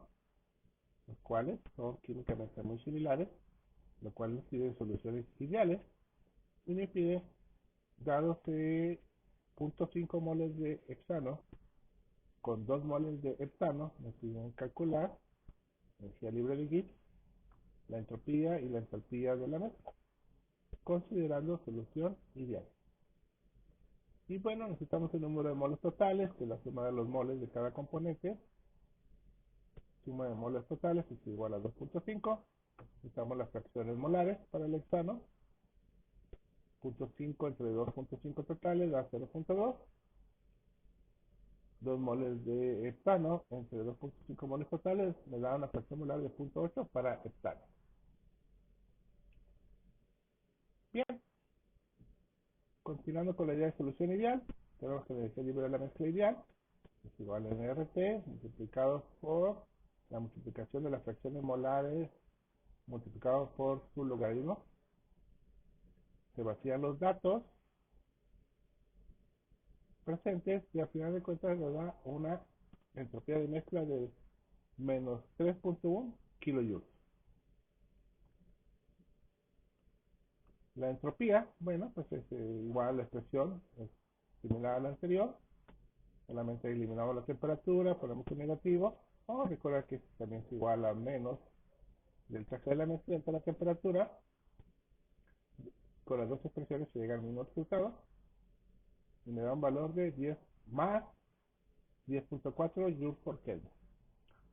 los cuales son químicamente muy similares, lo cual nos pide soluciones ideales y me pide, dado que 0.5 moles de hexano con 2 moles de heptano, nos piden calcular energía libre de Gibbs, la entropía y la entalpía de la mezcla, considerando solución ideal. Y bueno, necesitamos el número de moles totales, que es la suma de los moles de cada componente. Suma de moles totales es igual a 2.5. Necesitamos las fracciones molares para el hexano. 0.5 entre 2.5 totales da 0.2. 2 moles de heptano entre 2.5 moles totales me da una fracción molar de 0.8 para heptano. Bien, continuando con la idea de solución ideal, tenemos que la energía libre de la mezcla ideal es igual a NRT multiplicado por la multiplicación de las fracciones molares multiplicado por su logaritmo. Se vacían los datos presentes y al final de cuentas nos da una entropía de mezcla de menos 3.1 kJ. La entropía, bueno, pues es igual a la expresión, es similar a la anterior, solamente eliminamos la temperatura, ponemos un negativo, o recuerda que también es igual a menos del caso de la mezcla entre la temperatura. Con las dos expresiones se llega al mismo resultado y me da un valor de 10 más 10.4 joules por Kelvin.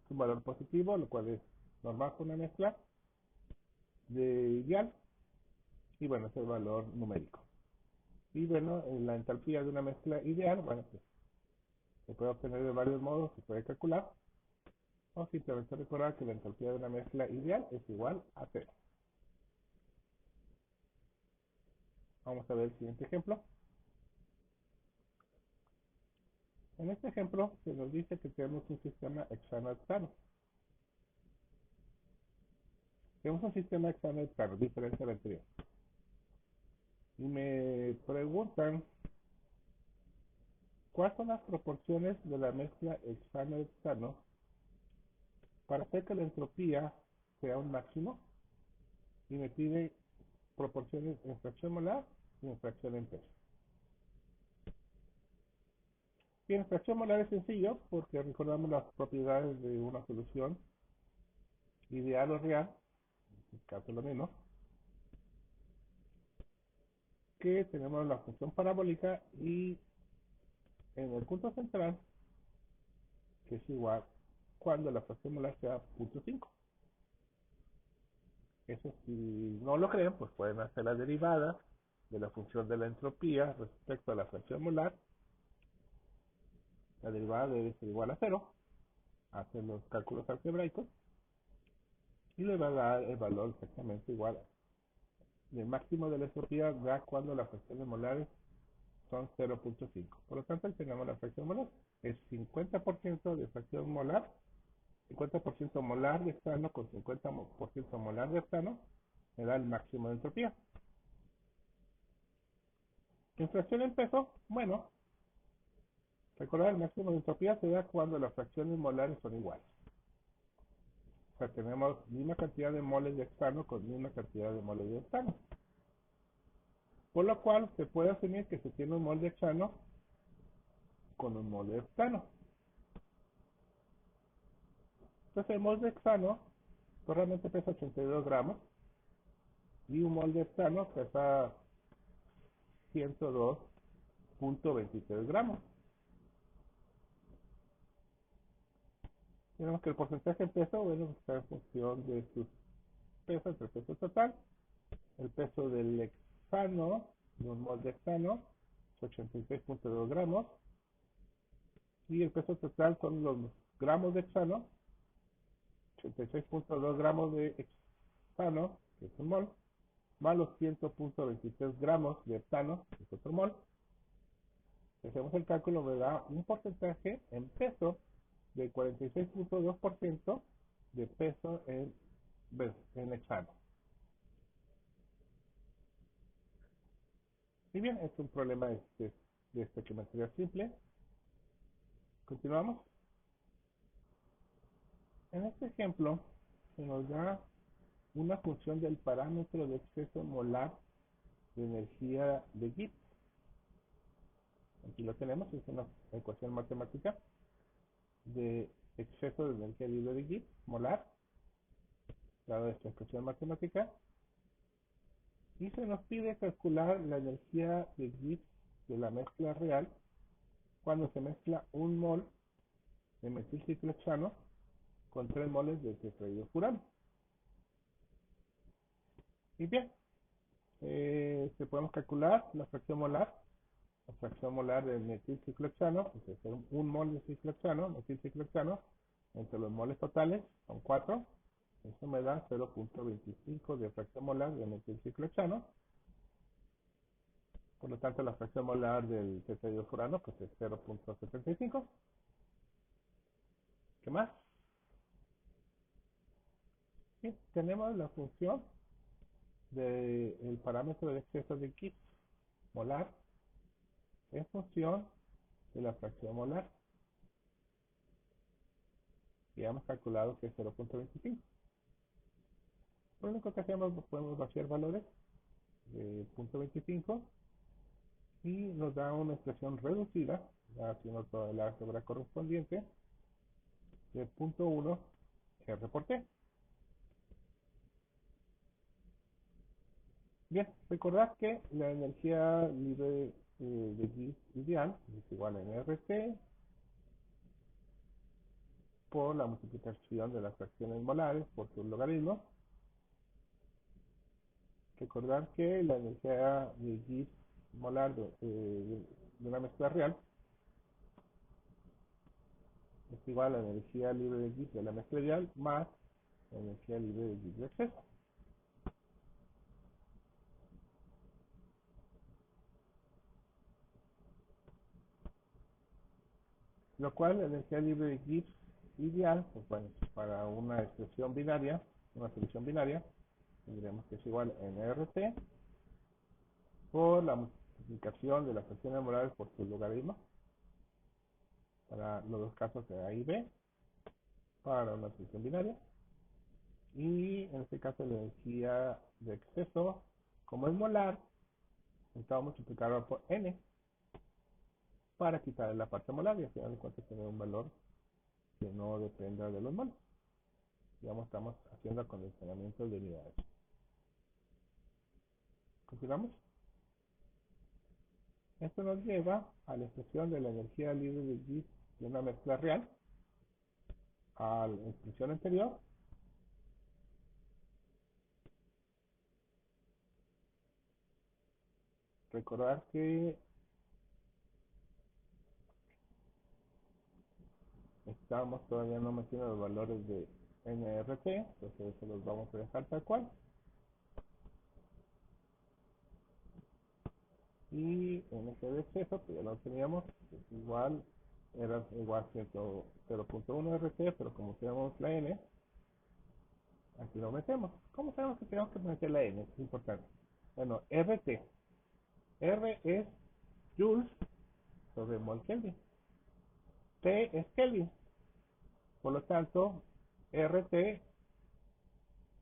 Es un valor positivo, lo cual es normal con una mezcla de ideal, y bueno, es el valor numérico. Y bueno, la entalpía de una mezcla ideal, bueno, pues se puede obtener de varios modos, se puede calcular, o simplemente recordar que la entalpía de una mezcla ideal es igual a 0. Vamos a ver el siguiente ejemplo. En este ejemplo se nos dice que tenemos un sistema hexano-heptano. Tenemos un sistema hexano-heptano, diferente al anterior. Y me preguntan, ¿cuáles son las proporciones de la mezcla hexano-heptano para hacer que la entropía sea un máximo? Y me pide proporciones en fracción molar y en fracción en peso. Bien, fracción molar es sencillo porque recordamos las propiedades de una solución ideal o real, en este caso lo mismo, que tenemos la función parabólica y en el punto central, que es igual cuando la fracción molar sea 0.5. Eso si no lo creen, pues pueden hacer la derivada de la función de la entropía respecto a la fracción molar. La derivada debe ser igual a 0. Hacen los cálculos algebraicos y le va a dar el valor exactamente igual. Y el máximo de la entropía da cuando las fracciones molares son 0.5. Por lo tanto, ahí tenemos la fracción molar. Es 50% de fracción molar, 50% molar de hexano con 50% molar de heptano, me da el máximo de entropía. En fracción en peso, bueno, recordar el máximo de entropía se da cuando las fracciones molares son iguales. O sea, tenemos misma cantidad de moles de hexano con misma cantidad de moles de heptano. Por lo cual se puede asumir que se tiene un mol de hexano con un mol de heptano. Entonces el mol de hexano pues, realmente pesa 82 gramos y un mol de heptano pesa 102.23 gramos. Tenemos que el porcentaje en peso, bueno, está en función de sus pesos, el peso total. El peso del hexano de un mol de hexano, 86.2 gramos, y el peso total son los gramos de hexano, 86.2 gramos de hexano, que es un mol, más los 100.23 gramos de heptano, que es otro mol. Si hacemos el cálculo, me da un porcentaje en peso de 46.2% de peso en hexano. Y bien, es un problema de estequiometría simple. Continuamos. En este ejemplo, se nos da una función del parámetro de exceso molar de energía de Gibbs. Aquí lo tenemos, es una ecuación matemática de exceso de energía libre de Gibbs molar, dada esta ecuación matemática, y se nos pide calcular la energía de Gibbs de la mezcla real cuando se mezcla un mol de metilciclohexano con 3 moles de tetrahidrofurano. Y bien, se podemos calcular la fracción molar. La fracción molar del metilciclohexano, pues es un mol de ciclohexano, metilciclohexano, entre los moles totales son 4. Eso me da 0.25 de fracción molar de metilciclohexano. Por lo tanto, la fracción molar del tetrahidrofurano pues es 0.75. ¿Qué más? Sí, tenemos la función del parámetro de exceso de Gibbs molar en función de la fracción molar. Y hemos calculado que es 0.25. Lo único que hacemos, podemos vaciar valores de 0.25 y nos da una expresión reducida, haciendo toda la álgebra correspondiente, de 0.1 R por T. Bien, recordad que la energía libre de Gibbs ideal es igual a NRT por la multiplicación de las fracciones molares por su logaritmo. Recordar que la energía de Gibbs molar de una mezcla real es igual a la energía libre de Gibbs de la mezcla ideal más la energía libre de Gibbs de exceso. Lo cual la energía libre de Gibbs ideal, pues bueno, para una expresión binaria, una solución binaria, tendríamos que es igual a NRT por la multiplicación de las fracciones molares por su logaritmo, para los dos casos de A y B, para una solución binaria. Y en este caso la energía de exceso, como es molar, necesitamos multiplicarlo por N para quitar la parte molar y al final de cuentas tener un valor que no dependa de los moles. Digamos, estamos haciendo acondicionamiento de unidades. Continuamos. Esto nos lleva a la expresión de la energía libre de Gibbs de una mezcla real, a la expresión anterior. Recordar que estamos todavía no metiendo los valores de NRT, entonces eso los vamos a dejar tal cual. Y en ese de exceso, que ya lo teníamos, pues igual, era igual a 0.1 RT, pero como tenemos la N, aquí lo metemos. ¿Cómo sabemos que tenemos que meter la N? Es importante. Bueno, RT. R es Joules sobre mol Kelvin. T es Kelvin. Por lo tanto, RT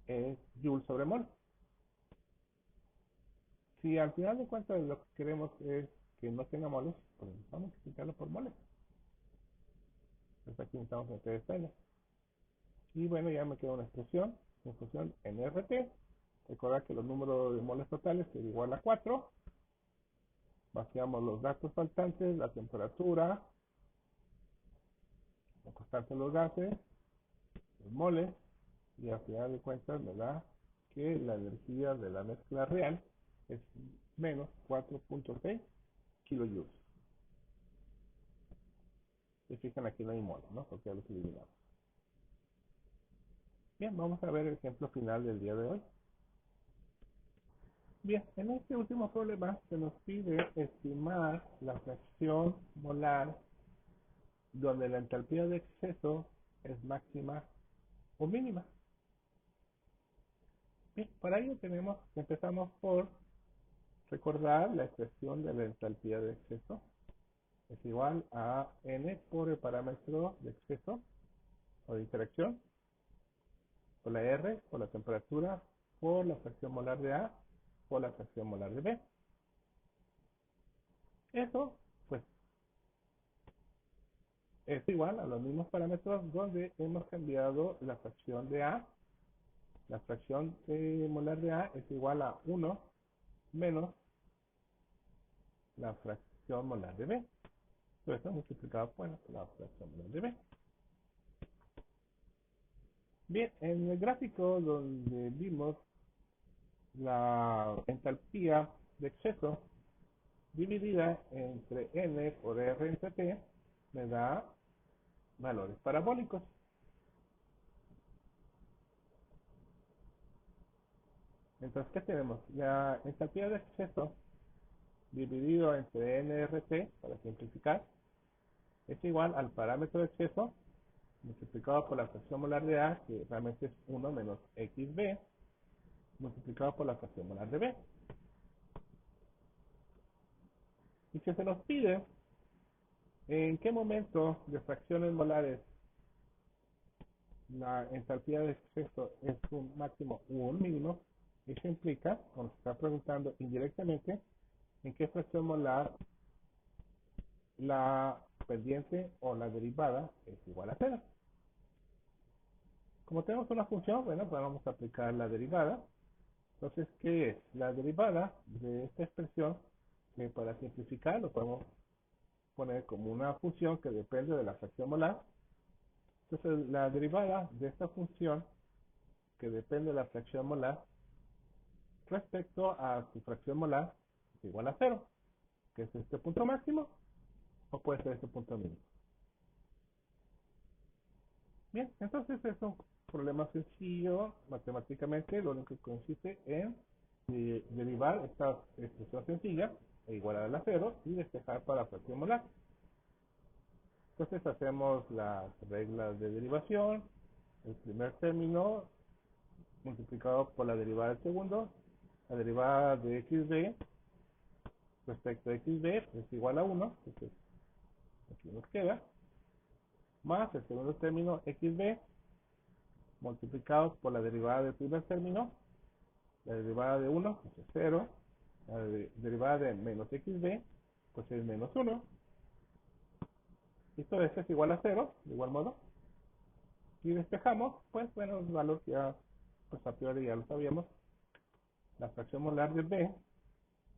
es Joule sobre mol. Si al final de cuentas lo que queremos es que no tenga moles, pues vamos a multiplicarlo por moles. Entonces aquí necesitamos meter esta N. Y bueno, ya me queda una expresión NRT. Recordar que los números de moles totales es igual a 4. Vaciamos los datos faltantes, la temperatura, la constante de los gases, los moles, y al final de cuentas me da que la energía de la mezcla real es menos 4.6 kilojoules. Se fijan, aquí no hay modo, ¿no? Porque ya los eliminamos. Bien, vamos a ver el ejemplo final del día de hoy. Bien, en este último problema se nos pide estimar la fracción molar donde la entalpía de exceso es máxima o mínima. Bien, para ello empezamos por recordar la expresión de la entalpía de exceso. Es igual a n por el parámetro de exceso o de interacción, por la R, por la temperatura, por la fracción molar de A, por la fracción molar de B. Eso, pues, es igual a los mismos parámetros donde hemos cambiado la fracción de A. La fracción molar de A es igual a 1 menos la fracción molar de B. Todo esto multiplicado por la fracción molar de B. Bien, en el gráfico donde vimos la entalpía de exceso dividida entre n por r entre t, me da valores parabólicos. Entonces, ¿qué tenemos? La entalpía de exceso dividido entre nRT, para simplificar, es igual al parámetro de exceso multiplicado por la fracción molar de A, que realmente es 1 menos XB, multiplicado por la fracción molar de B. Y que se nos pide en qué momento de fracciones molares la entalpía de exceso es un máximo u un mínimo. Eso implica, como se está preguntando indirectamente, en qué fracción molar la pendiente o la derivada es igual a cero. Como tenemos una función, bueno, pues vamos a aplicar la derivada. Entonces, ¿qué es? La derivada de esta expresión, que para simplificar lo podemos poner como una función que depende de la fracción molar. Entonces, la derivada de esta función que depende de la fracción molar respecto a su fracción molar es igual a cero, que es este punto máximo o puede ser este punto mínimo. Bien, entonces es un problema sencillo matemáticamente, lo único que consiste en derivar esta expresión sencilla e igualar a cero y despejar para la fracción molar. Entonces hacemos las reglas de derivación. El primer término multiplicado por la derivada del segundo, la derivada de xb respecto a xb es igual a 1, entonces aquí nos queda, más el segundo término xb multiplicado por la derivada del primer término, la derivada de 1 pues es 0, la derivada de menos xb pues es menos 1, y todo esto es igual a 0, de igual modo, y despejamos, pues bueno, el valor que ya, pues a priori ya lo sabíamos, la fracción molar de B,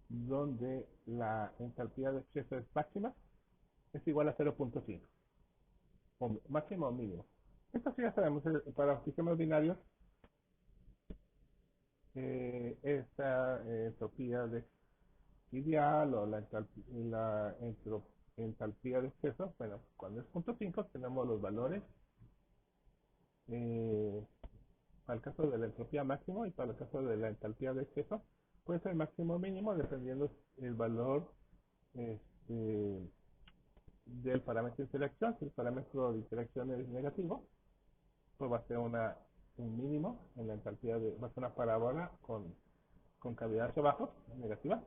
donde la entalpía de exceso es máxima, es igual a 0.5, o máximo o mínimo. Esto sí ya sabemos, para sistemas binarios, esta entropía de ideal o entalpía de exceso, bueno, cuando es 0.5 tenemos los valores para el caso de la entropía máximo y para el caso de la entalpía de exceso puede ser máximo o mínimo dependiendo el valor este, del parámetro de interacción. Si el parámetro de interacción es negativo, pues va a ser un mínimo en la entalpía va a ser una parábola con cavidad hacia abajo, negativa.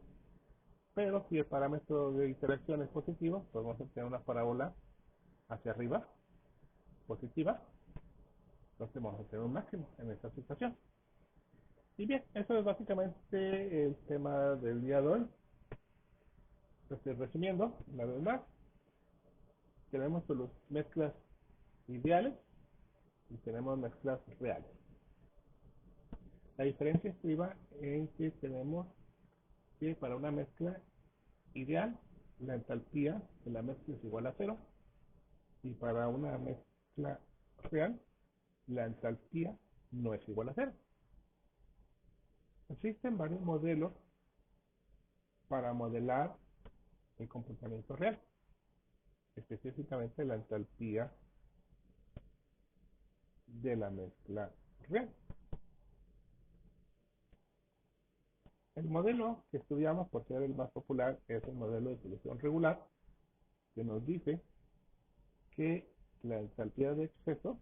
Pero si el parámetro de interacción es positivo, pues vamos a tener una parábola hacia arriba, positiva. Entonces vamos a tener un máximo en esta situación. Y bien, eso es básicamente el tema del día de hoy. Entonces, resumiendo, una vez más, tenemos solo mezclas ideales y tenemos mezclas reales. La diferencia estriba en que tenemos que para una mezcla ideal, la entalpía de la mezcla es igual a cero, y para una mezcla real, la entalpía no es igual a cero. Existen varios modelos para modelar el comportamiento real, específicamente la entalpía de la mezcla real. El modelo que estudiamos, por ser el más popular, es el modelo de solución regular, que nos dice que la entalpía de exceso,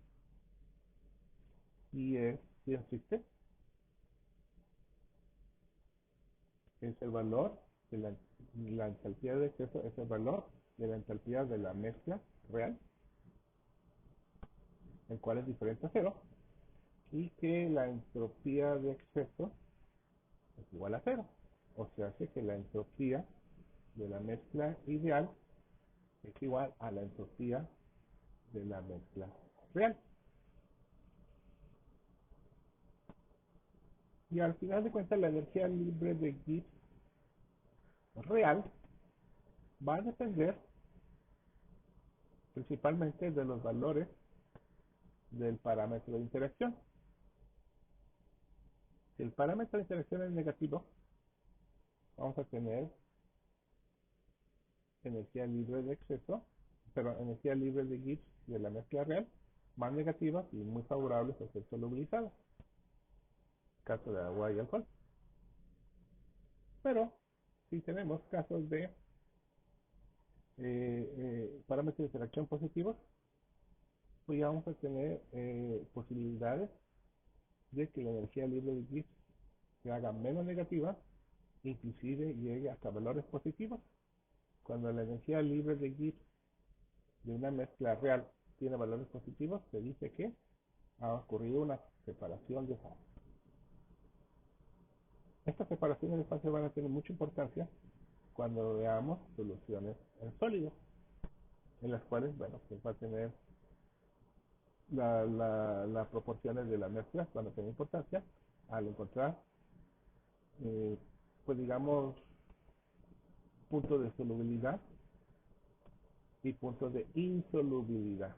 y si existe, es el valor de la entalpía de exceso, es el valor de la entalpía de la mezcla real, el cual es diferente a cero, y que la entropía de exceso es igual a cero. O sea, que la entropía de la mezcla ideal es igual a la entropía de la mezcla real. Y al final de cuentas, la energía libre de Gibbs real va a depender principalmente de los valores del parámetro de interacción. Si el parámetro de interacción es negativo, vamos a tener energía libre de exceso, pero energía libre de Gibbs de la mezcla real, más negativas y muy favorables a ser solubilizadas, caso de agua y alcohol. Pero si tenemos casos de parámetros de interacción positivos, pues ya vamos a tener posibilidades de que la energía libre de Gibbs se haga menos negativa, inclusive llegue hasta valores positivos. Cuando la energía libre de Gibbs de una mezcla real tiene valores positivos, se dice que ha ocurrido una separación de fase. Estas separaciones de fase van a tener mucha importancia cuando veamos soluciones en sólidos, en las cuales, bueno, pues va a tener las proporciones de las mezclas van a tener importancia al encontrar, eh, pues digamos, puntos de solubilidad y puntos de insolubilidad,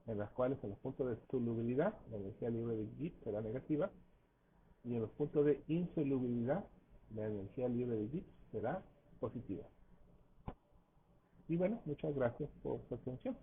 en las cuales en los puntos de solubilidad la energía libre de Gibbs será negativa y en los puntos de insolubilidad la energía libre de Gibbs será positiva. Y bueno, muchas gracias por su atención.